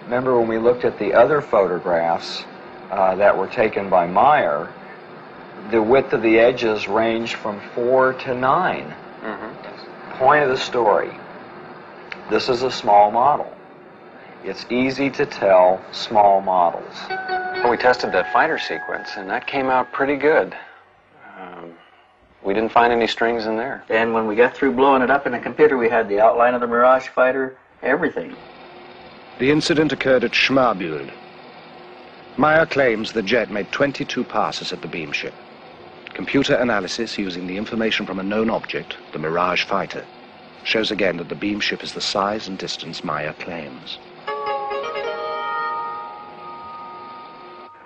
Remember when we looked at the other photographs that were taken by Meier, the width of the edges ranged from 4 to 9. Point of the story. This is a small model. It's easy to tell small models.
Well, we tested that fighter sequence, and that came out pretty good. We didn't find any strings in there.
And when we got through blowing it up in the computer, we had the outline of the Mirage fighter, everything.
The incident occurred at Schmarbühl. Meyer claims the jet made 22 passes at the beam ship. Computer analysis using the information from a known object, the Mirage fighter, shows again that the beam ship is the size and distance Meyer claims.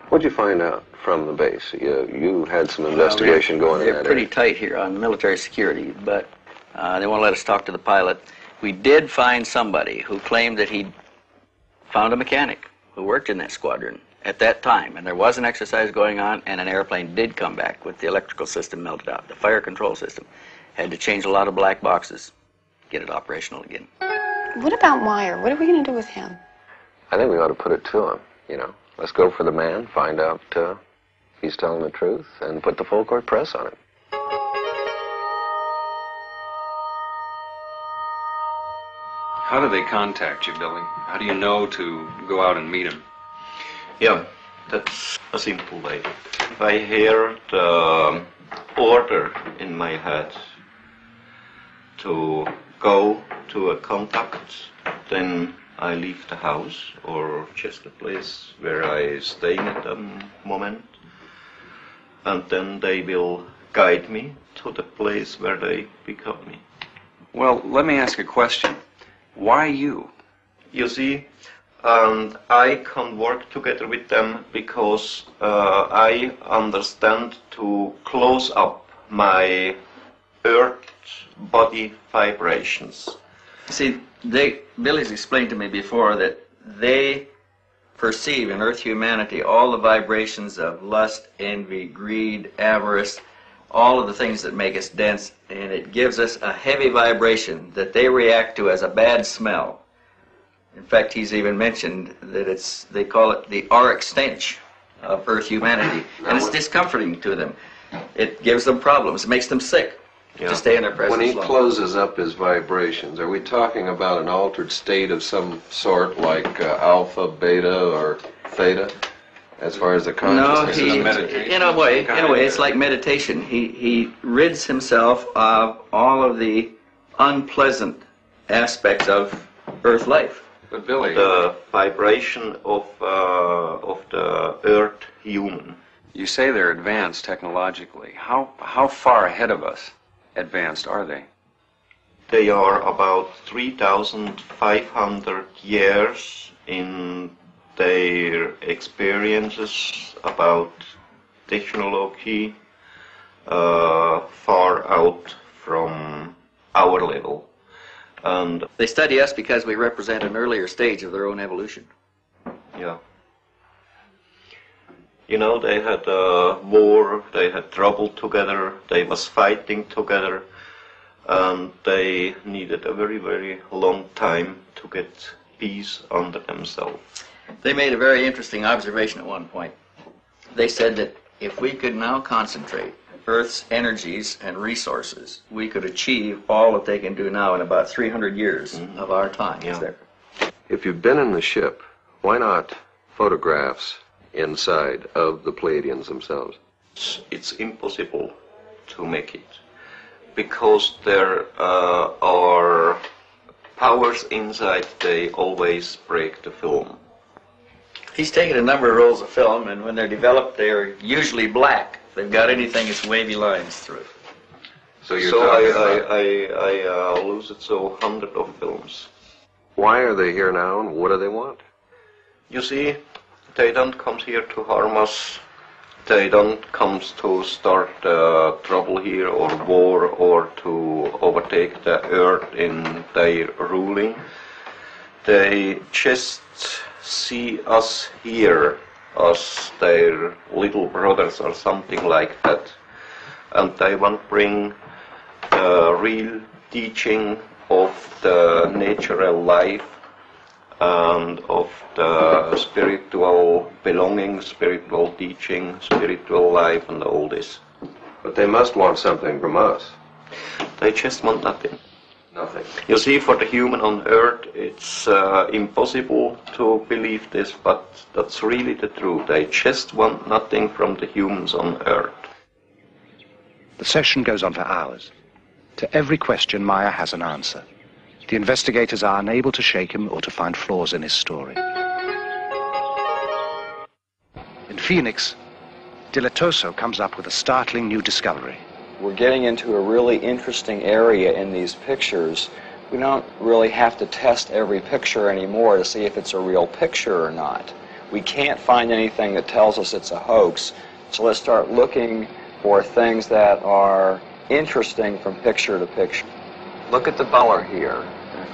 What'd you find out from the base? You had some investigation going in that
They're pretty
area.
tight here on military security, but they won't let us talk to the pilot. We did find somebody who claimed that he found a mechanic who worked in that squadron at that time, and there was an exercise going on, and an airplane did come back with the electrical system melted out. The fire control system had to change a lot of black boxes, get it operational again.
What about Meyer? What are we going to do with him?
I think we ought to put it to him, you know. Let's go for the man, find out if he's telling the truth, and put the full court press on him.
How do they contact you, Billy? How do you know to go out and meet him?
Yeah, that's a simple way. If I hear the order in my head to go to a contact, then I leave the house or just the place where I stay at the moment, and then they will guide me to the place where they pick up me.
Well, let me ask a question. Why you?
You see, I can work together with them because I understand to close up my earth body vibrations.
See, Billy's explained to me before that they perceive in Earth humanity all the vibrations of lust, envy, greed, avarice, all of the things that make us dense, and it gives us a heavy vibration that they react to as a bad smell. In fact, he's even mentioned that they call it the auric stench of Earth humanity, and it's discomforting to them. It gives them problems. It makes them sick. To stay in their presence
When he
long.
closes up his vibrations, are we talking about an altered state of some sort, like alpha, beta, or theta, as far as the consciousness is meditation?
In a way, it's like meditation. He rids himself of all of the unpleasant aspects of Earth life.
But Billy,
the vibration of the Earth human.
You say they're advanced technologically. How far ahead of us advanced are they?
They are about 3,500 years in their experiences about technology, far out from our level. And
they study us because we represent an earlier stage of their own evolution.
Yeah. You know, they had a war, they had trouble together, they was fighting together, and they needed a very, very long time to get peace under themselves.
They made a very interesting observation at one point. They said that if we could now concentrate Earth's energies and resources, we could achieve all that they can do now in about 300 years of our time.
Yeah.
If you've been in the ship, why not photographs inside of the Pleiadians themselves?
It's impossible to make it because there are powers inside, they always break the film.
He's taken a number of rolls of film, and when they're developed, they're usually black. If they've got anything, it's wavy lines through it.
So I lose it so hundreds of films.
Why are they here now, and what do they want?
You see, they don't come here to harm us. They don't come to start trouble here or war or to overtake the earth in their ruling. They just see us here as their little brothers or something like that. And they want to bring the real teaching of the natural life and of the spiritual belonging, spiritual teaching, spiritual life, and all this.
But they must want something from us.
They just want nothing.
Nothing.
You see, for the human on earth, it's impossible to believe this, but that's really the truth. They just want nothing from the humans on earth.
The session goes on for hours. To every question, Meyer has an answer. The investigators are unable to shake him or to find flaws in his story. In Phoenix, Dilatoso comes up with a startling new discovery.
We're getting into a really interesting area in these pictures. We don't really have to test every picture anymore to see if it's a real picture or not. We can't find anything that tells us it's a hoax, so let's start looking for things that are interesting from picture to picture. Look at the color here.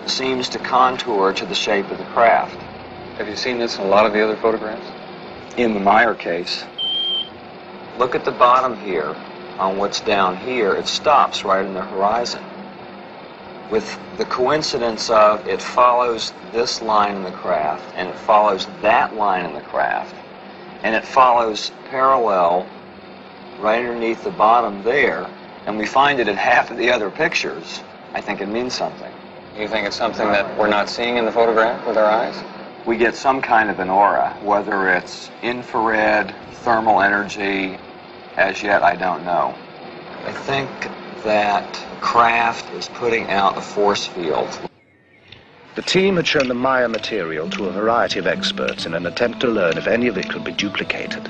It seems to contour to the shape of the craft.
Have you seen this in a lot of the other photographs?
In the Meier case. Look at the bottom here. On what's down here, it stops right in the horizon. With the coincidence of it follows this line in the craft, and it follows that line in the craft, and it follows parallel right underneath the bottom there, and we find it in half of the other pictures, I think it means something.
You think it's something that we're not seeing in the photograph with our eyes?
We get some kind of an aura, whether it's infrared, thermal energy, as yet I don't know. I think that craft is putting out a force field.
The team had shown the Meier material to a variety of experts in an attempt to learn if any of it could be duplicated.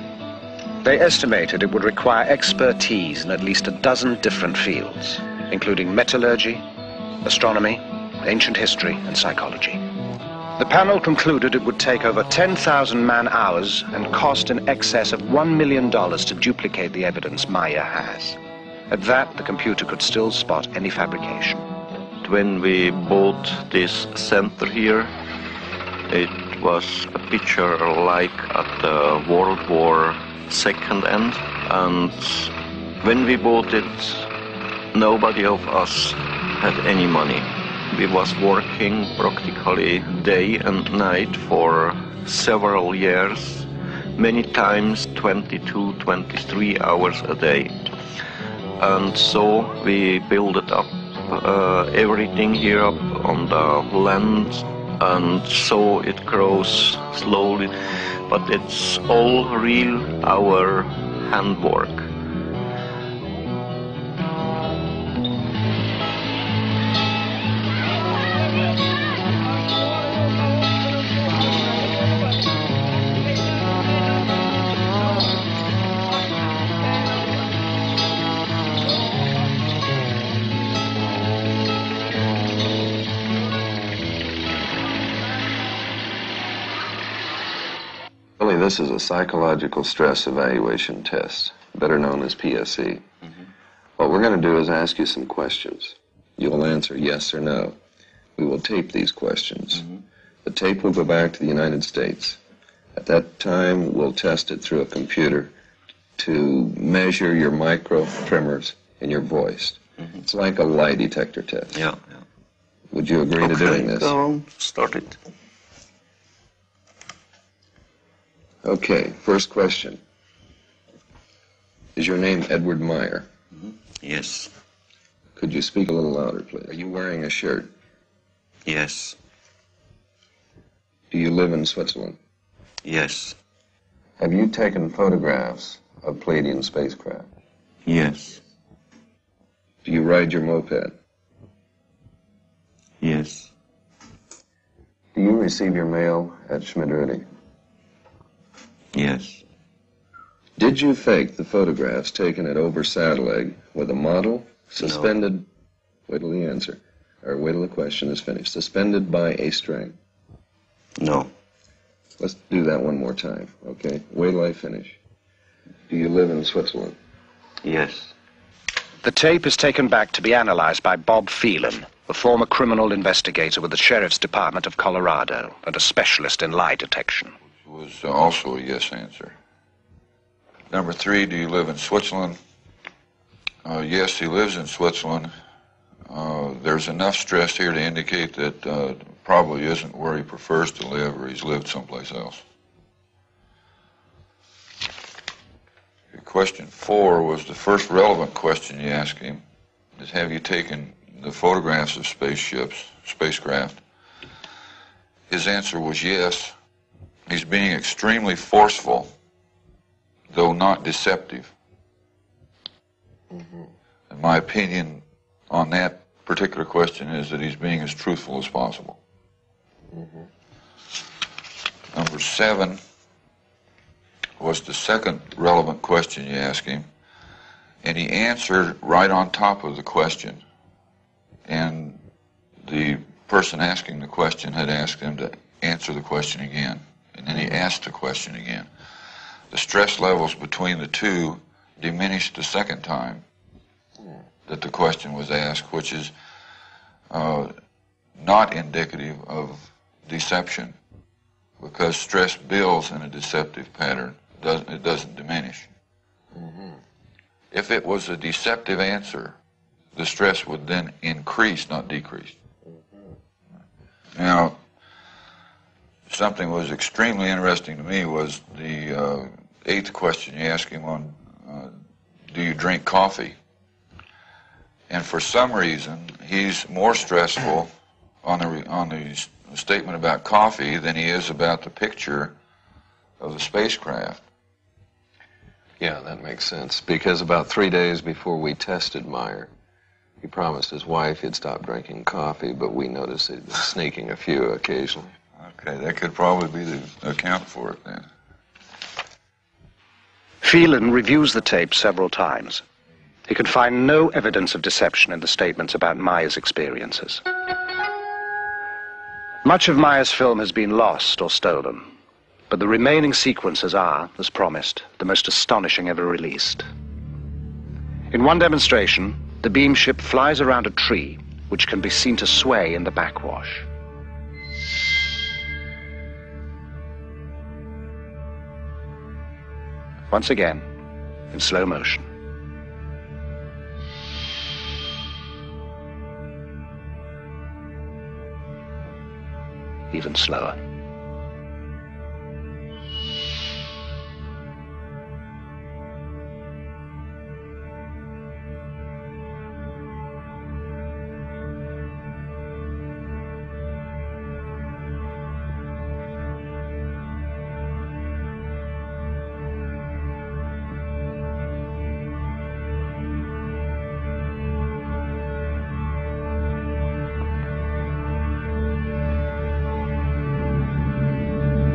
They estimated it would require expertise in at least a dozen different fields, including metallurgy, astronomy, ancient history, and psychology. The panel concluded it would take over 10,000 man-hours and cost in excess of $1 million to duplicate the evidence Meier has. At that, the computer could still spot any fabrication.
When we bought this center here, it was a picture like at the World War II end, and when we bought it, nobody of us had any money. We was working practically day and night for several years, many times 22, 23 hours a day. And so we built it up, everything here up on the land, and so it grows slowly, but it's all real, our handwork.
This is a psychological stress evaluation test, better known as PSE. What we're going to do is ask you some questions. You'll answer yes or no. We will tape these questions. The tape will go back to the United States. At that time, we'll test it through a computer to measure your micro tremors in your voice. It's like a lie detector test.
Yeah.
Would you agree to doing this?
Go on, start it.
Okay, first question. Is your name Edward Meier?
Yes.
Could you speak a little louder, please? Are you wearing a shirt?
Yes.
Do you live in Switzerland?
Yes.
Have you taken photographs of Palladian spacecraft?
Yes.
Do you ride your moped?
Yes.
Do you receive your mail at Schmidt-Rudy?
Yes.
Did you fake the photographs taken at Ober-Sadeleg with a model suspended... No. Wait till the answer, or wait till the question is finished. Suspended by a string?
No.
Let's do that one more time, okay? Wait till I finish. Do you live in Switzerland?
Yes.
The tape is taken back to be analyzed by Bob Phelan, a former criminal investigator with the Sheriff's Department of Colorado and a specialist in lie detection.
Was also a yes answer. Number 3, do you live in Switzerland? Yes, he lives in Switzerland. There's enough stress here to indicate that probably isn't where he prefers to live, or he's lived someplace else. Question 4 was the first relevant question you asked him, is have you taken the photographs of spacecraft? His answer was yes. He's being extremely forceful, though not deceptive. And my opinion on that particular question is that he's being as truthful as possible. Number 7 was the second relevant question you asked him, and he answered right on top of the question. And the person asking the question had asked him to answer the question again, and then he asked the question again. The stress levels between the two diminished the second time that the question was asked, which is not indicative of deception, because stress builds in a deceptive pattern. It doesn't diminish. If it was a deceptive answer, the stress would then increase, not decrease. Now, something was extremely interesting to me was the 8th question you asked him on, do you drink coffee? And for some reason, he's more stressful on the statement about coffee than he is about the picture of the spacecraft.
Yeah, that makes sense, because about 3 days before we tested Meier, he promised his wife he'd stop drinking coffee, but we noticed he'd been sneaking a few occasionally.
Okay, that could probably be the account for it then.
Phelan reviews the tape several times. He could find no evidence of deception in the statements about Meier's experiences. Much of Meier's film has been lost or stolen, but the remaining sequences are, as promised, the most astonishing ever released. In one demonstration, the beam ship flies around a tree, which can be seen to sway in the backwash. Once again, in slow motion. Even slower.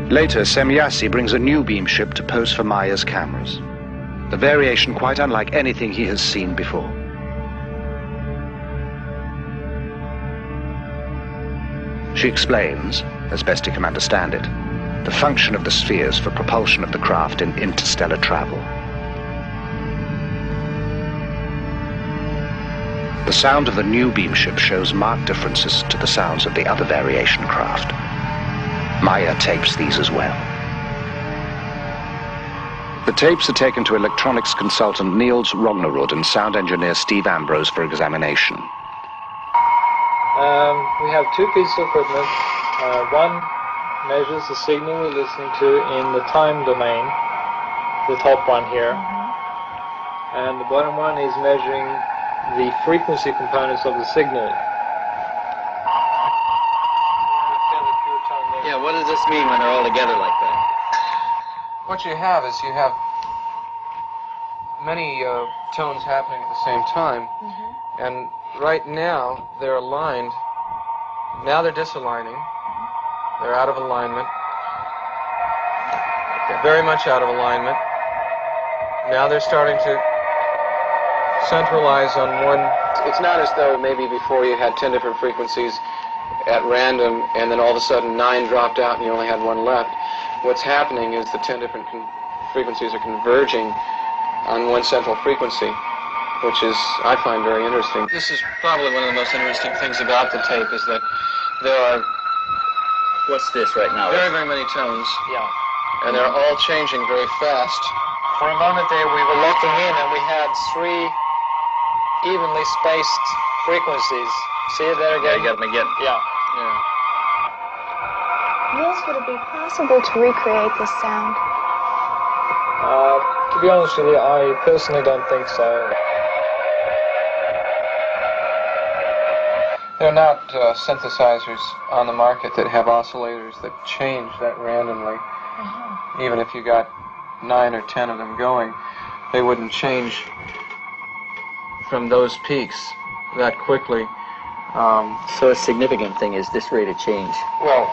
Later, Semyasi brings a new beam ship to pose for Meier's cameras. The variation quite unlike anything he has seen before. She explains, as best he can understand it, the function of the spheres for propulsion of the craft in interstellar travel. The sound of the new beam ship shows marked differences to the sounds of the other variation craft. Meier tapes these as well. The tapes are taken to electronics consultant Niels Rognerud and sound engineer Steve Ambrose for examination.
We have 2 pieces of equipment. One measures the signal we're listening to in the time domain, the top one here. And the bottom one is measuring the frequency components of the signal.
Yeah, what does this mean when they're all together like that?
What you have is you have many tones happening at the same time, and right now they're aligned. Now they're disaligning. They're out of alignment. They're very much out of alignment. Now they're starting to centralize on one. It's not as though maybe before you had 10 different frequencies at random, and then all of a sudden 9 dropped out and you only had 1 left. What's happening is the 10 different frequencies are converging on one central frequency, which is, I find, very interesting. This is probably one of the most interesting things about the tape, is that there are...
What's this right now?
Very, very many tones.
Yeah.
And they're all changing very fast. For a moment there, we were looking in and we had 3 evenly spaced frequencies. See it there again?
Yeah, you got them again.
Yeah.
Niels, would it be possible to recreate this sound?
To be honest with you, I personally don't think so. There are not synthesizers on the market that have oscillators that change that randomly. Even if you got 9 or 10 of them going, they wouldn't change
from those peaks that quickly.
So a significant thing is this rate of change.
Well,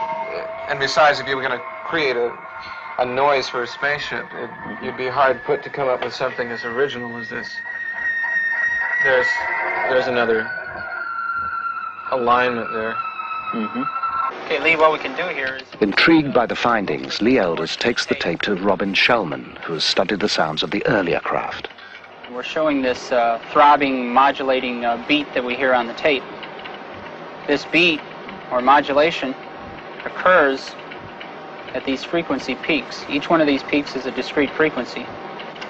and besides, if you were going to create a noise for a spaceship, you'd be hard put to come up with something as original as this. There's another alignment there.
Okay, Lee, what we can do here is...
Intrigued by the findings, Lee Elders takes the tape to Robin Shellman, who has studied the sounds of the earlier craft.
We're showing this throbbing, modulating beat that we hear on the tape. This beat, or modulation, occurs at these frequency peaks. Each one of these peaks is a discrete frequency.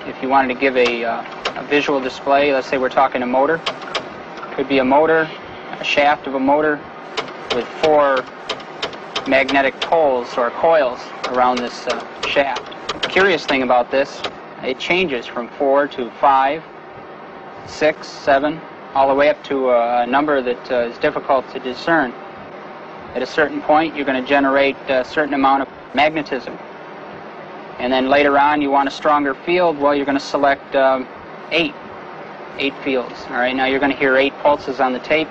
If you wanted to give a visual display, let's say we're talking a motor. Could be a motor, a shaft of a motor with 4 magnetic poles or coils around this shaft. The curious thing about this, it changes from 4 to 5, 6, 7, all the way up to a number that is difficult to discern. At a certain point, you're going to generate a certain amount of magnetism. And then later on, you want a stronger field, well, you're going to select 8 fields. All right, now you're going to hear 8 pulses on the tape.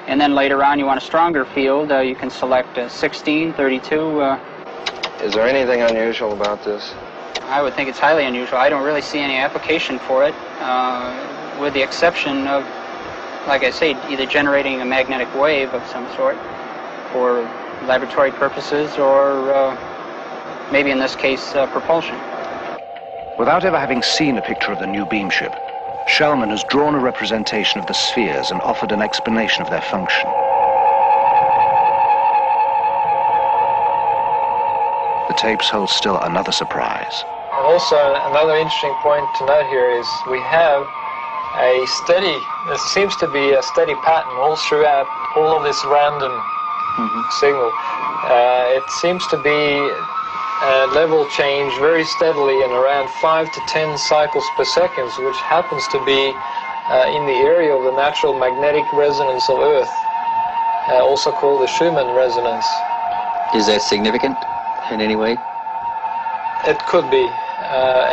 And then later on, you want a stronger field, you can select 16, 32.
Is there anything unusual about this?
I would think it's highly unusual. I don't really see any application for it, with the exception of, like I say, either generating a magnetic wave of some sort for laboratory purposes or maybe in this case, propulsion.
Without ever having seen a picture of the new beam ship, Shellman has drawn a representation of the spheres and offered an explanation of their function. The tapes hold still another surprise.
Also, another interesting point to note here is we have a steady, there seems to be a steady pattern all throughout all of this random signal. It seems to be level change very steadily in around 5 to 10 cycles per second, which happens to be in the area of the natural magnetic resonance of Earth, also called the Schumann resonance.
Is that significant in any way?
It could be.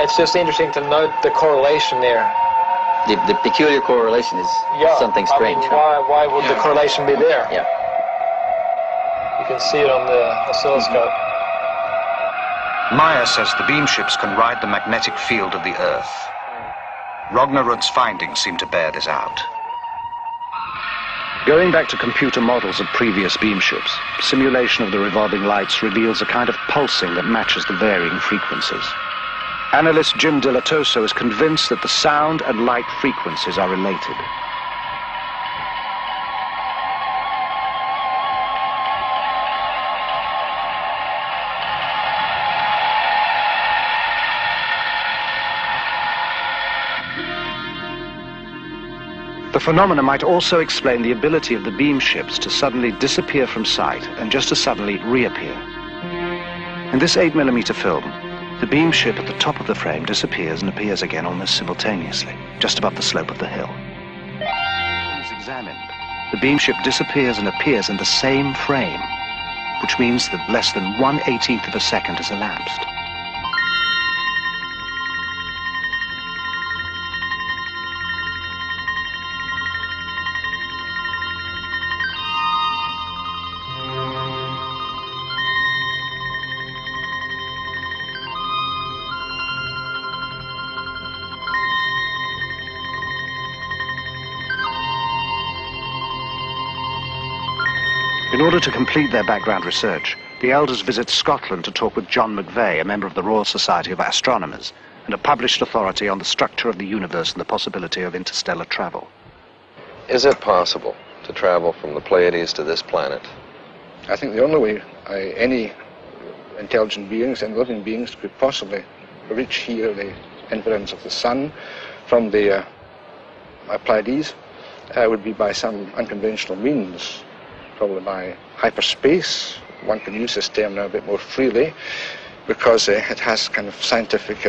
It's just interesting to note the correlation there.
The peculiar correlation is something strange.
I mean, why would the correlation be there?
Yeah.
You can see it on the oscilloscope.
Meiers says the beam ships can ride the magnetic field of the Earth. Rognerud's findings seem to bear this out. Going back to computer models of previous beam ships, simulation of the revolving lights reveals a kind of pulsing that matches the varying frequencies. Analyst Jim Dilatoso is convinced that the sound and light frequencies are related. The phenomena might also explain the ability of the beam ships to suddenly disappear from sight and just as suddenly reappear. In this 8mm film, the beam ship at the top of the frame disappears and appears again almost simultaneously, just above the slope of the hill. As examined, the beam ship disappears and appears in the same frame, which means that less than 1/18 of a second has elapsed. In order to complete their background research, the elders visit Scotland to talk with John McVeigh, a member of the Royal Society of Astronomers, and a published authority on the structure of the universe and the possibility of interstellar travel.
Is it possible to travel from the Pleiades to this planet?
I think the only way any intelligent beings and living beings could possibly reach here the environs of the Sun from the Pleiades would be by some unconventional means. Probably by hyperspace. One can use this term now a bit more freely because it has kind of scientific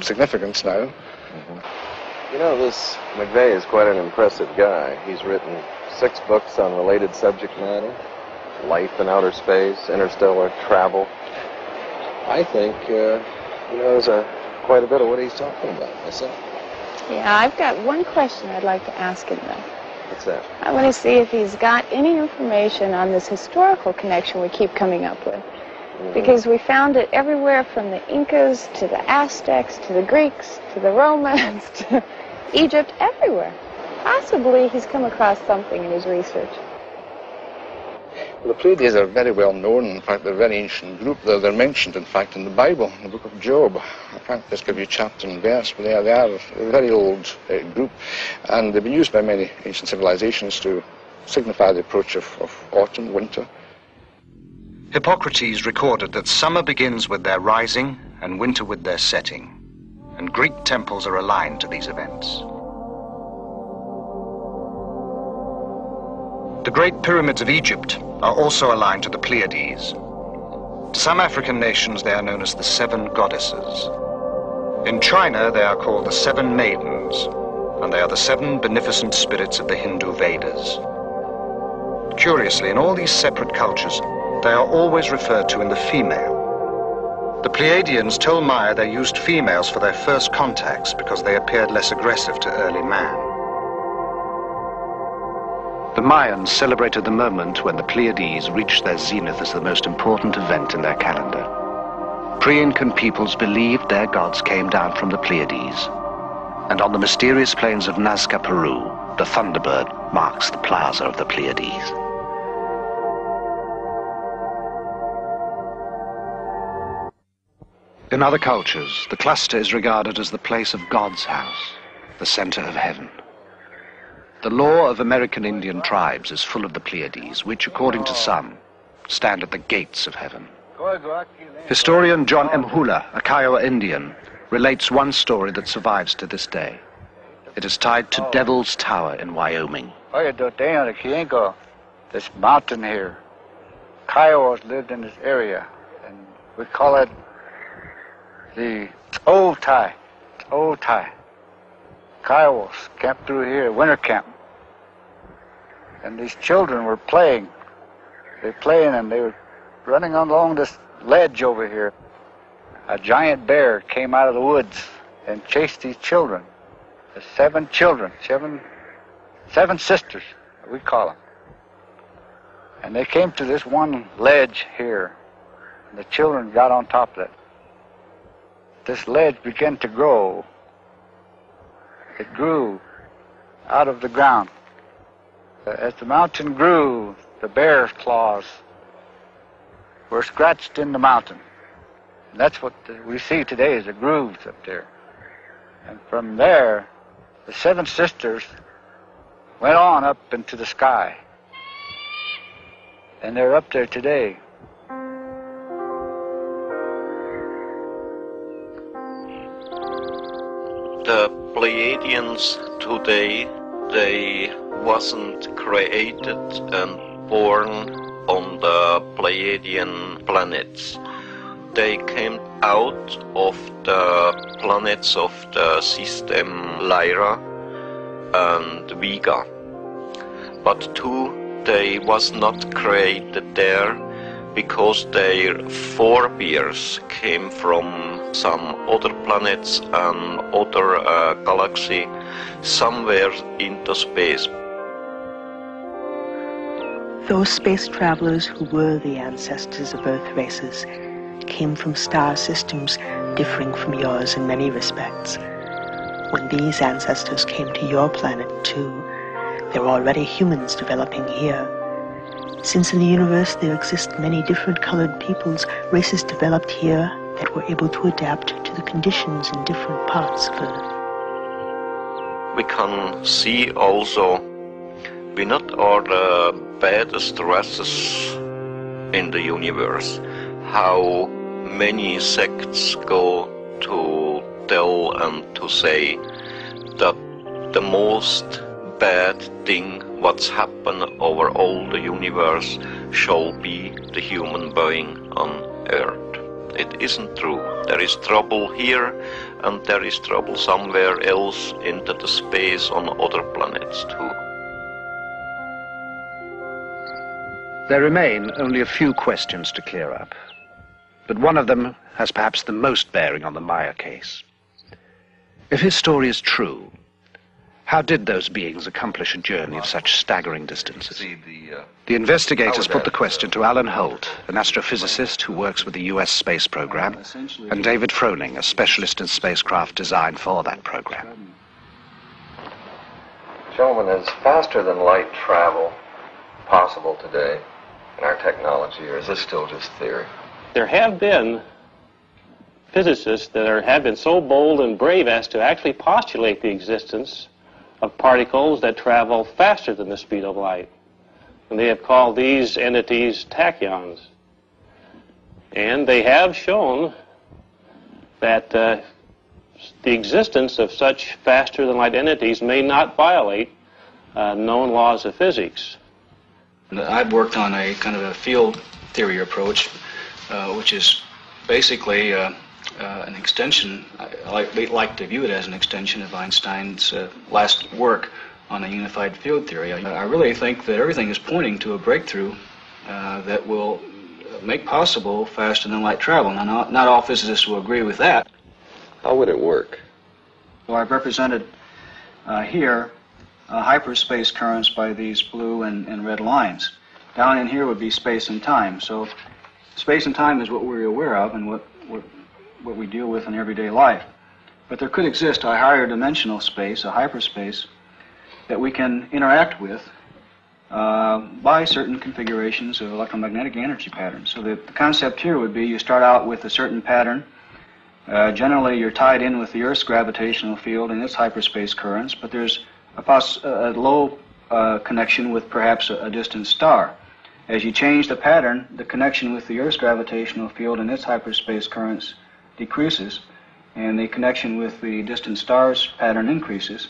significance now.
You know, this McVeigh is quite an impressive guy. He's written 6 books on related subject matter: life in outer space, interstellar travel. I think he knows quite a bit of what he's talking about myself.
Yeah, I've got one question I'd like to ask him, though.
What's that?
I want to see if he's got any information on this historical connection we keep coming up with. Because we found it everywhere from the Incas to the Aztecs to the Greeks to the Romans to Egypt, everywhere. Possibly he's come across something in his research.
Well, the Pleiades are very well known. In fact, they're a very ancient group. They're mentioned, in fact, in the Bible, in the book of Job. I can't just give you chapter and verse, but they are a very old group. And they've been used by many ancient civilizations to signify the approach of autumn, winter.
Hippocrates recorded that summer begins with their rising and winter with their setting, and Greek temples are aligned to these events. The Great Pyramids of Egypt are also aligned to the Pleiades. To some African nations, they are known as the Seven Goddesses. In China, they are called the Seven Maidens, and they are the seven beneficent spirits of the Hindu Vedas. Curiously, in all these separate cultures, they are always referred to in the female. The Pleiadians told Meier they used females for their first contacts because they appeared less aggressive to early man. The Mayans celebrated the moment when the Pleiades reached their zenith as the most important event in their calendar. Pre-Incan peoples believed their gods came down from the Pleiades, and on the mysterious plains of Nazca, Peru, the Thunderbird marks the plaza of the Pleiades. In other cultures, the cluster is regarded as the place of God's house, the center of heaven. The lore of American Indian tribes is full of the Pleiades, which, according to some, stand at the gates of heaven. Historian John M. Hula, a Kiowa Indian, relates one story that survives to this day. It is tied to Devil's Tower in Wyoming.
This mountain here, Kiowas lived in this area, and we call it the Old Tie. Kiowas camped through here, winter camp. And these children were playing. They were running along this ledge over here. A giant bear came out of the woods and chased these children. The 7 children, seven sisters, we call them. And they came to this one ledge here. And the children got on top of it. This ledge began to grow. It grew out of the ground. As the mountain grew, the bear's claws were scratched in the mountain. And that's what we see today is the grooves up there. And from there, the 7 sisters went on up into the sky. And they're up there today.
The Pleiadians today, they wasn't created and born on the Pleiadian planets. They came out of the planets of the system Lyra and Vega. But they was not created there because their forebears came from some other planets and other galaxy somewhere into space.
Those space travelers who were the ancestors of Earth races came from star systems differing from yours in many respects. When these ancestors came to your planet too, there were already humans developing here. Since in the universe there exist many different colored peoples, races developed here that were able to adapt to the conditions in different parts of Earth.
We can see also we not are the baddest races in the universe. How many sects go to tell and to say that the most bad thing what's happened over all the universe shall be the human being on Earth. It isn't true. There is trouble here and there is trouble somewhere else into the space on other planets too.
There remain only a few questions to clear up, but one of them has perhaps the most bearing on the Meier case. If his story is true, How did those beings accomplish a journey of such staggering distances? The investigators put the question to Alan Holt, an astrophysicist who works with the US space program, and David Froning, a specialist in spacecraft design for that program.
Gentlemen, is faster than light travel possible today in our technology, or is this still just theory?
There have been physicists that have been so bold and brave as to actually postulate the existence of particles that travel faster than the speed of light. And they have called these entities tachyons. And they have shown that the existence of such faster-than-light entities may not violate known laws of physics.
I've worked on a kind of a field theory approach, which is basically an extension. I like to view it as an extension of Einstein's last work on a unified field theory. I really think that everything is pointing to a breakthrough that will make possible faster-than-light travel. Now, not all physicists will agree with that.
How would it work?
Well, I've represented here hyperspace currents by these blue and red lines. Down in here would be space and time. So space and time is what we're aware of and what we deal with in everyday life. But there could exist a higher dimensional space, a hyperspace, that we can interact with by certain configurations of electromagnetic energy patterns. So the concept here would be you start out with a certain pattern. Generally, you're tied in with the Earth's gravitational field and its hyperspace currents, but there's a low connection with perhaps a distant star. As you change the pattern, the connection with the Earth's gravitational field and its hyperspace currents decreases, and the connection with the distant star's pattern increases.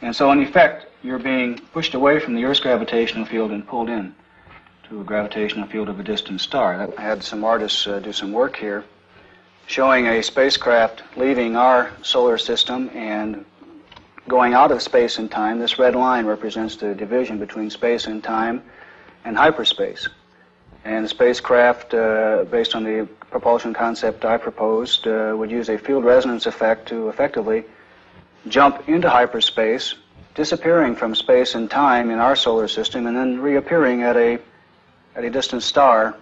And so, in effect, you're being pushed away from the Earth's gravitational field and pulled in to a gravitational field of a distant star. I had some artists do some work here showing a spacecraft leaving our solar system and going out of space and time. This red line represents the division between space and time and hyperspace. And the spacecraft, based on the propulsion concept I proposed, would use a field resonance effect to effectively jump into hyperspace, disappearing from space and time in our solar system, and then reappearing at a distant star.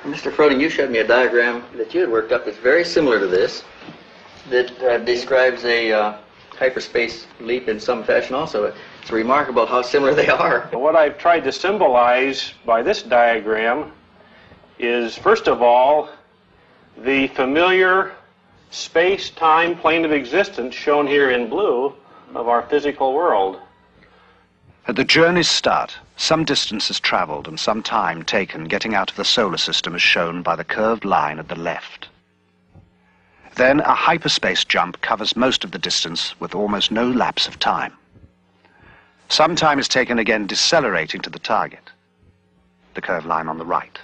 Mr. Froning, you showed me a diagram that you had worked up that's very similar to this, that describes a hyperspace leap in some fashion also. It's remarkable how similar they are.
What I've tried to symbolize by this diagram is, first of all, the familiar space-time plane of existence shown here in blue of our physical world.
At the journey's start, some distance is traveled and some time taken getting out of the solar system is shown by the curved line at the left. Then a hyperspace jump covers most of the distance with almost no lapse of time. Some time is taken again decelerating to the target, the curved line on the right.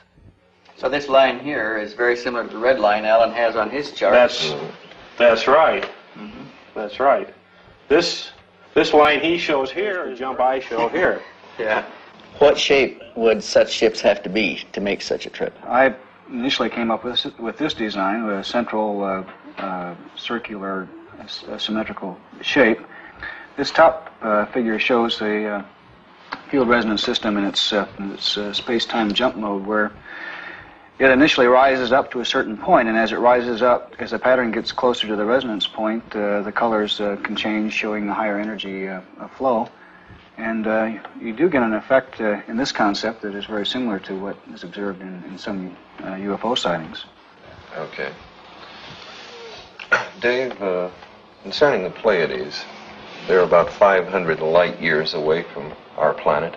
So this line here is very similar to the red line Alan has on his chart.
That's right. Mm-hmm. That's right. This line he shows here, the jump I show here.
Yeah. What shape would such ships have to be to make such a trip?
I initially came up with this design, with a central circular symmetrical shape. This top figure shows a field resonance system in its space-time jump mode, where it initially rises up to a certain point, and as it rises up, as the pattern gets closer to the resonance point, the colors can change, showing the higher energy flow. And you do get an effect in this concept that is very similar to what is observed in some UFO sightings.
Okay. Dave, concerning the Pleiades, they're about 500 light years away from our planet.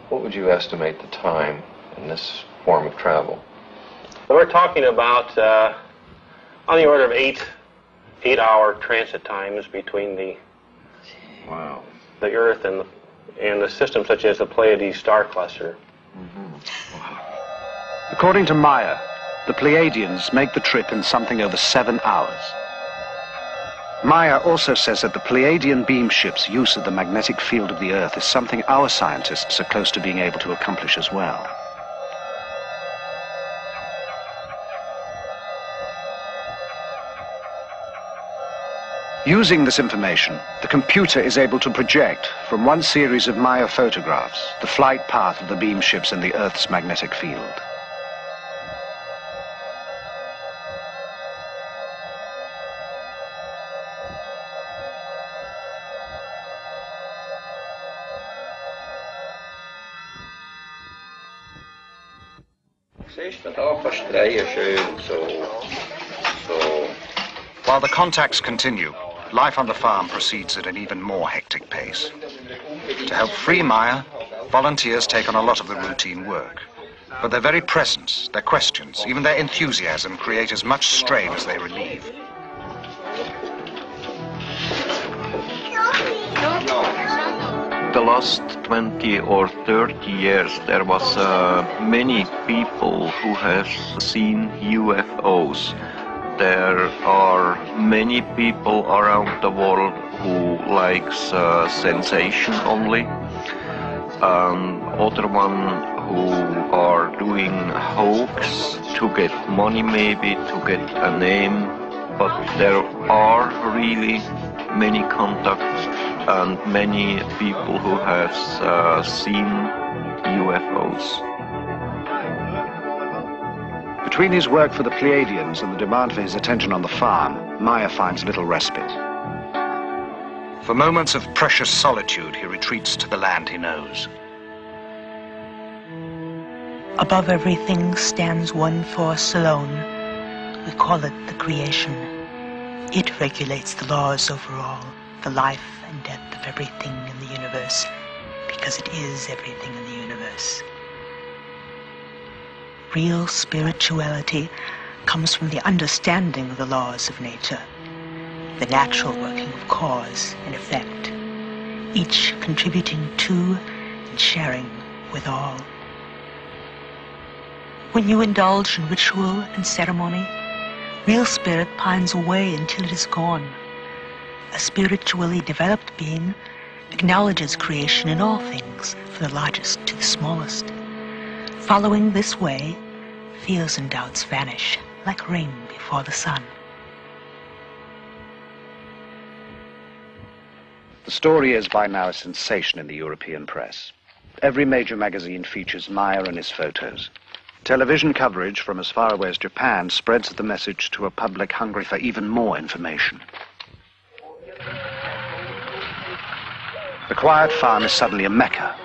What would you estimate the time in this form of travel?
So we're talking about on the order of eight-hour transit times between the Earth and the system, such as the Pleiades star cluster.
Mm-hmm. According to Meier, the Pleiadians make the trip in something over 7 hours. Meier also says that the Pleiadian beam ship's use of the magnetic field of the Earth is something our scientists are close to being able to accomplish as well. Using this information, the computer is able to project from one series of Maya photographs the flight path of the beam ships in the Earth's magnetic field. While the contacts continue, life on the farm proceeds at an even more hectic pace. To help free Maya, volunteers take on a lot of the routine work. But their very presence, their questions, even their enthusiasm create as much strain as they relieve.
The last 20 or 30 years there was many people who have seen UFOs. There are many people around the world who likes sensation only. Other one who are doing hoax to get money, maybe to get a name. But there are really many contacts and many people who have seen UFOs.
Between his work for the Pleiadians and the demand for his attention on the farm, Meier finds little respite. For moments of precious solitude, he retreats to the land he knows.
Above everything stands one force alone. We call it the creation. It regulates the laws over all, the life and death of everything in the universe, because it is everything in the universe. Real spirituality comes from the understanding of the laws of nature, the natural working of cause and effect, each contributing to and sharing with all. When you indulge in ritual and ceremony, real spirit pines away until it is gone. A spiritually developed being acknowledges creation in all things, from the largest to the smallest. Following this way, fears and doubts vanish like rain before the sun.
The story is by now a sensation in the European press. Every major magazine features Meier and his photos. Television coverage from as far away as Japan spreads the message to a public hungry for even more information. The quiet farm is suddenly a mecca,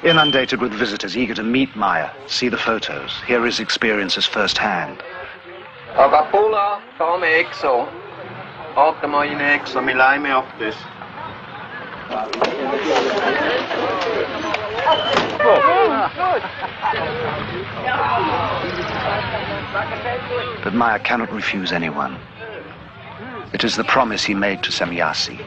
inundated with visitors eager to meet Meier, see the photos, hear his experiences firsthand.
Agapula, come exo. Ottama in exo, mi laime optis.
But Meier cannot refuse anyone. It is the promise he made to Semjase.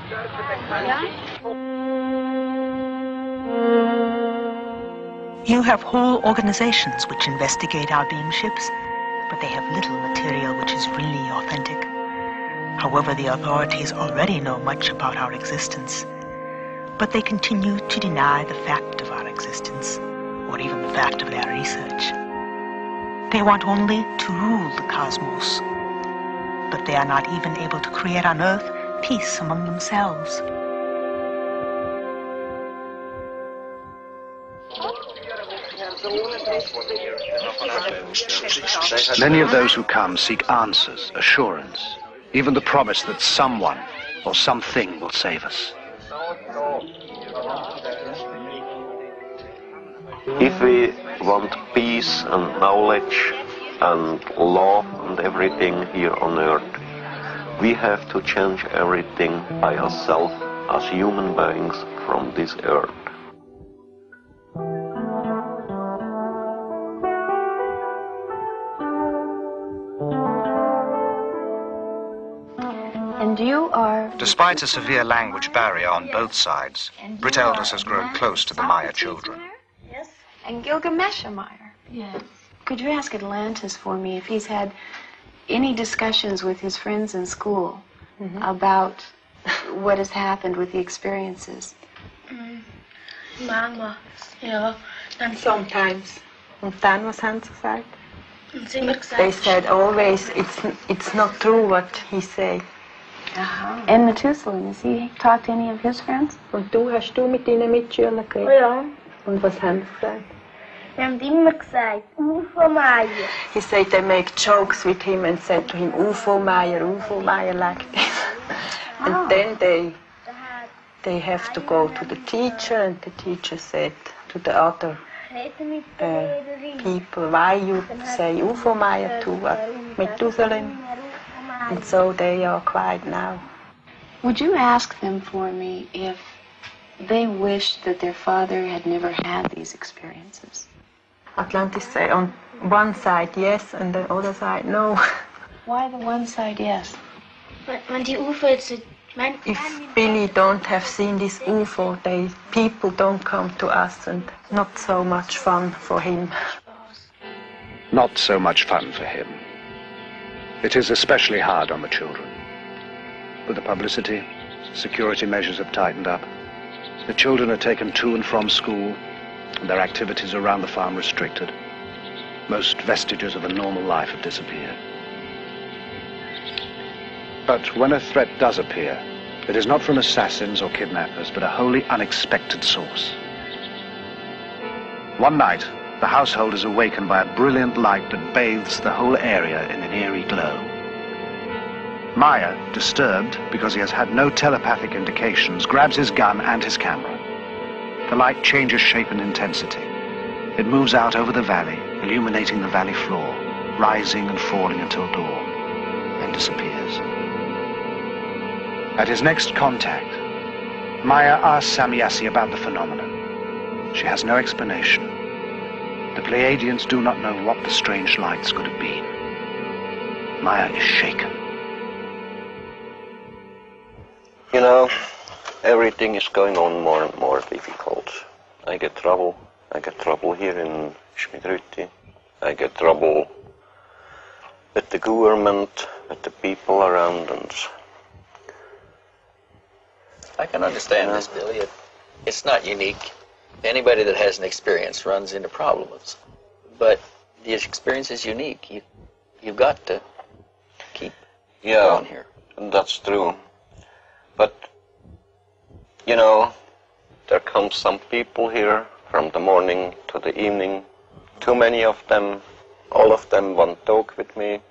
You have whole organizations which investigate our beam ships, but they have little material which is really authentic. However, the authorities already know much about our existence, but they continue to deny the fact of our existence, or even the fact of their research. They want only to rule the cosmos, but they are not even able to create on Earth peace among themselves.
Many of those who come seek answers, assurance, even the promise that someone or something will save us.
If we want peace and knowledge and love and everything here on Earth, we have to change everything by ourselves as human beings from this Earth.
And you are...
Despite a severe language barrier on both sides, Britt Elders has grown close to the Maya children.
Yes. And Gilgamesh Meyer. Yes. Could you ask Atlantis for me if he's had any discussions with his friends in school about what has happened with the experiences?
Manchmal, ja. And sometimes.
Und dann, was haben sie gesagt?
Und sie immer gesagt,
They said always, it's not true what he say.
And Methuselah, has he talked to any of his friends?
Und du, hast du mit ihnen Mitschülern geredet?
Ja.
Und was haben sie gesagt?
Wir haben immer gesagt, UFO Meiers.
He said they make jokes with him and said to him, UFO Meier like this. And then they have to go to the teacher, and the teacher said to the other people, why you say UFO Meier to Methuselah? And so they are quiet now.
Would you ask them for me if they wished that their father had never had these experiences?
Atlantis say on one side yes, and the other side no.
Why the one side yes?
Want die UFO's...
If Billy don't have seen this UFO, people don't come to us, and not so much fun for him.
Not so much fun for him. It is especially hard on the children. With the publicity, security measures have tightened up. The children are taken to and from school, and their activities around the farm restricted. Most vestiges of a normal life have disappeared. But when a threat does appear, it is not from assassins or kidnappers, but a wholly unexpected source. One night, the household is awakened by a brilliant light that bathes the whole area in an eerie glow. Meyer, disturbed because he has had no telepathic indications, grabs his gun and his camera. The light changes shape and intensity. It moves out over the valley, illuminating the valley floor, rising and falling until dawn, and disappears. At his next contact, Meyer asks Samyasi about the phenomenon. She has no explanation. The Pleiadians do not know what the strange lights could have been. Meyer is shaken.
You know, everything is going on more and more difficult. I get trouble. I get trouble here in Schmidrütti. I get trouble with the government, with the people around us.
I can understand this, Billy. It's not unique. Anybody that has an experience runs into problems. But the experience is unique. You've got to keep going here.
And that's true. But, you know, there come some people here from the morning to the evening. Too many of them. All of them want to talk with me.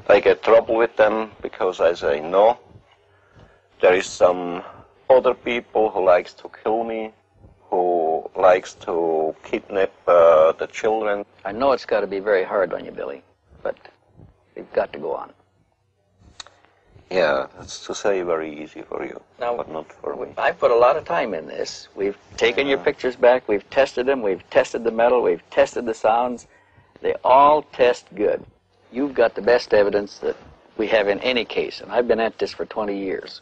I get trouble with them because I say no. There is some other people who likes to kill me, who likes to kidnap the children.
I know it's got to be very hard on you, Billy, but we've got to go on.
Yeah, that's to say very easy for you,
now,
but not for me.
I've put a lot of time in this. We've taken your pictures back, we've tested them, we've tested the metal, we've tested the sounds. They all test good. You've got the best evidence that we have in any case, and I've been at this for 20 years.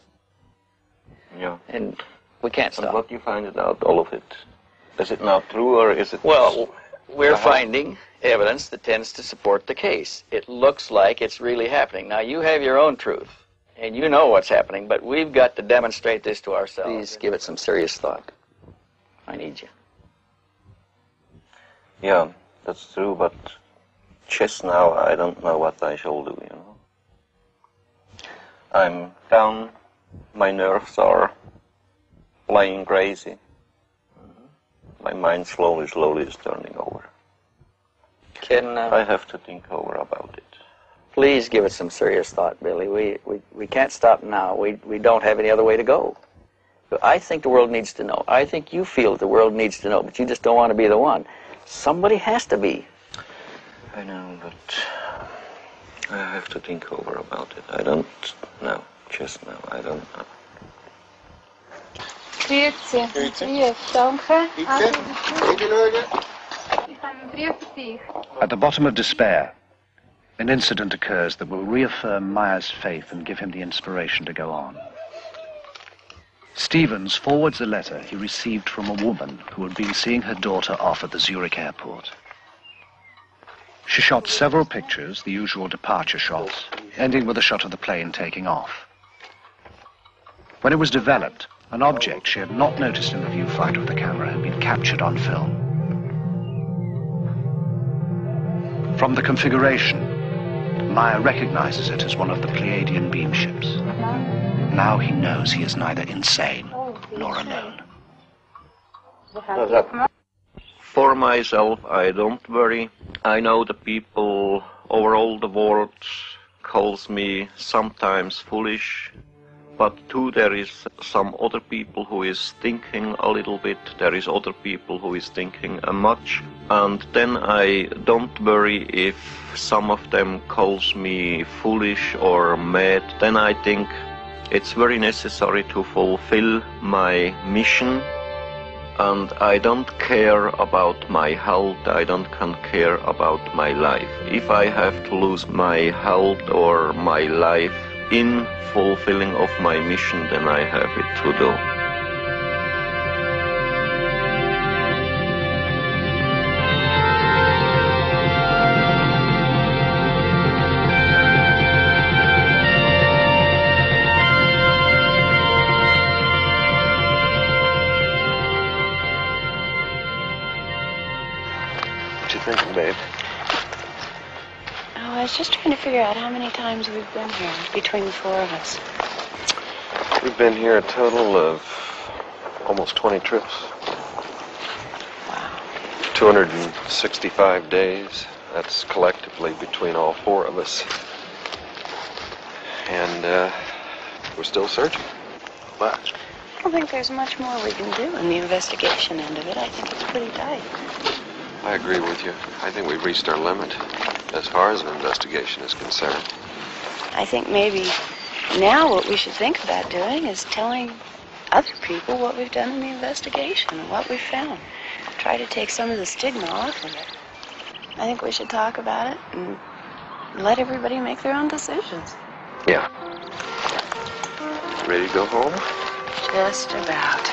Yeah.
And we can't stop.
And what you find out, all of it? Is it now true, or is it...
Well, we're finding evidence that tends to support the case. It looks like it's really happening. Now, you have your own truth, and you know what's happening, but we've got to demonstrate this to ourselves. Please give it some serious thought. I need you.
Yeah, that's true, but just now I don't know what I shall do, you know. I'm down, my nerves are playing crazy. My mind slowly is turning over. I have to think over about it.
Please give it some serious thought, Billy. We can't stop now. We don't have any other way to go. But I think the world needs to know. I think you feel the world needs to know, but you just don't want to be the one. Somebody has to be.
I know, but I have to think over about it. I don't know. Just now, I don't know.
Grüezi. Grüezi. Danke.
At the bottom of despair, an incident occurs that will reaffirm Meyer's faith and give him the inspiration to go on. Stevens forwards a letter he received from a woman who had been seeing her daughter off at the Zurich airport. She shot several pictures, the usual departure shots, ending with a shot of the plane taking off. When it was developed, an object she had not noticed in the viewfinder of the camera had been captured on film. From the configuration, Meyer recognizes it as one of the Pleiadian beam ships. Now he knows he is neither insane nor alone.
For myself, I don't worry. I know the people over all the world calls me sometimes foolish, but too there is some other people who is thinking a little bit, there is other people who is thinking much, and then I don't worry if some of them calls me foolish or mad. Then I think it's very necessary to fulfill my mission, and I don't care about my health, I don't care about my life. If I have to lose my health or my life in fulfilling of my mission, then I have it to do.
What you thinking, babe?
Oh, I was just trying to figure out how many times we've been here between the four of us.
We've been here a total of almost 20 trips.
Wow.
265 days. That's collectively between all four of us. And we're still searching. But
I don't think there's much more we can do in the investigation end of it. I think it's pretty tight.
I agree with you. I think we've reached our limit as far as an investigation is concerned.
I think maybe now what we should think about doing is telling other people what we've done in the investigation and what we've found. Try to take some of the stigma off of it. I think we should talk about it and let everybody make their own decisions.
Yeah. Ready to go home?
Just about.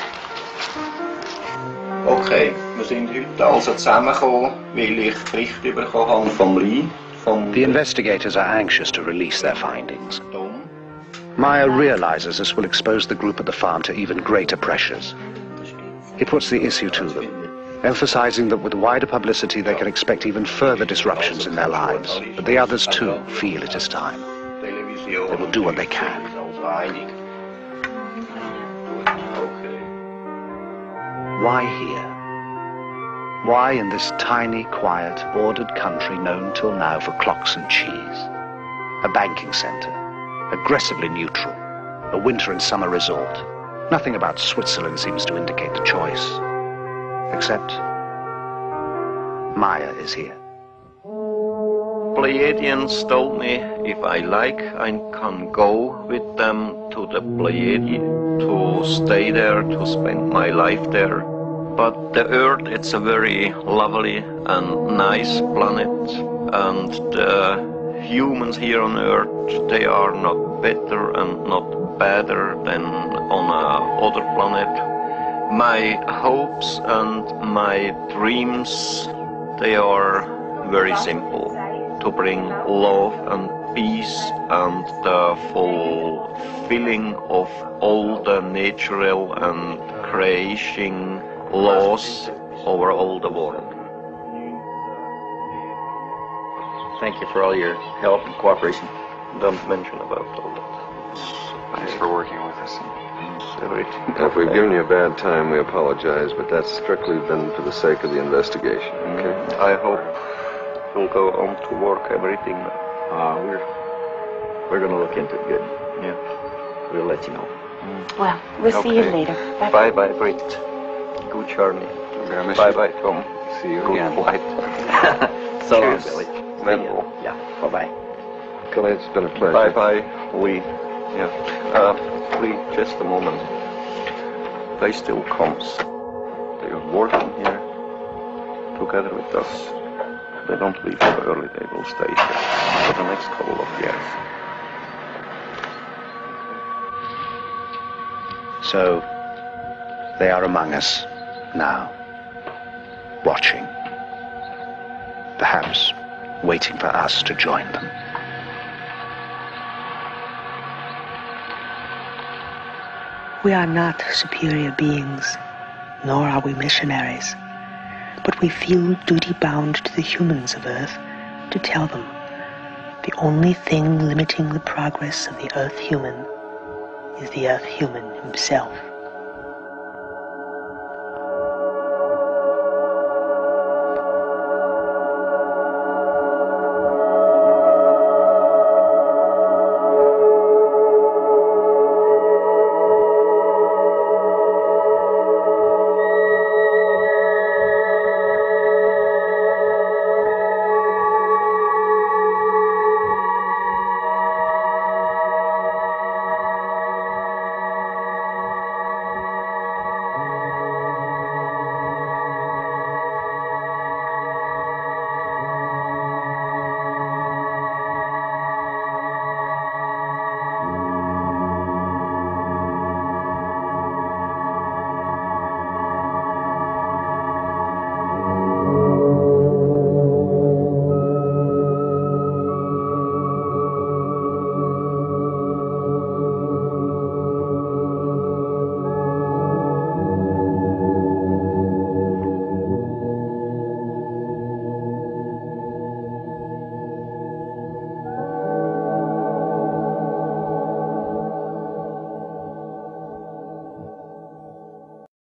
Okay, wir sind heute also zusammengekommen, weil ich Bericht bekommen habe vom Lee.
The investigators are anxious to release their findings. Meyer realizes this will expose the group at the farm to even greater pressures. He puts the issue to them, emphasizing that with wider publicity they can expect even further disruptions in their lives. But the others too feel it is time. They will do what they can. Why here? Why in this tiny, quiet, ordered country known till now for clocks and cheese? A banking center, aggressively neutral, a winter and summer resort. Nothing about Switzerland seems to indicate the choice. Except Meier is here.
Pleiadians told me if I like, I can go with them to the Pleiadi, to stay there, to spend my life there. But the Earth, it's a very lovely and nice planet, and the humans here on Earth, they are not better and not better than on other planet. My hopes and my dreams, they are very simple. To bring love and peace and the fulfilling of all the natural and creation laws over all the world.
Thank you for all your help and cooperation.
Don't mention about all that.
Thanks for working with us.
Everything.
If we've given you a bad time, we apologize, but that's strictly been for the sake of the investigation, okay?
I hope you'll go on to work everything.
We're going to look into it good. Yeah. We'll let you know.
Well, we'll see you later.
Bye bye, Brit. Good journey. Bye bye, Tom.
See you
Good
again.
flight.
So long,
Cheers.
Billy.
Mental.
Yeah. Bye-bye.
Kelly, it's been a pleasure.
Bye bye, Lee. Yeah. Lee, just a moment. They still comes. They are working here together with us. They don't leave so early. They will stay here for the next couple of years.
So, they are among us now, watching, perhaps waiting for us to join them.
We are not superior beings, nor are we missionaries, but we feel duty-bound to the humans of Earth to tell them the only thing limiting the progress of the Earth human is the Earth human himself.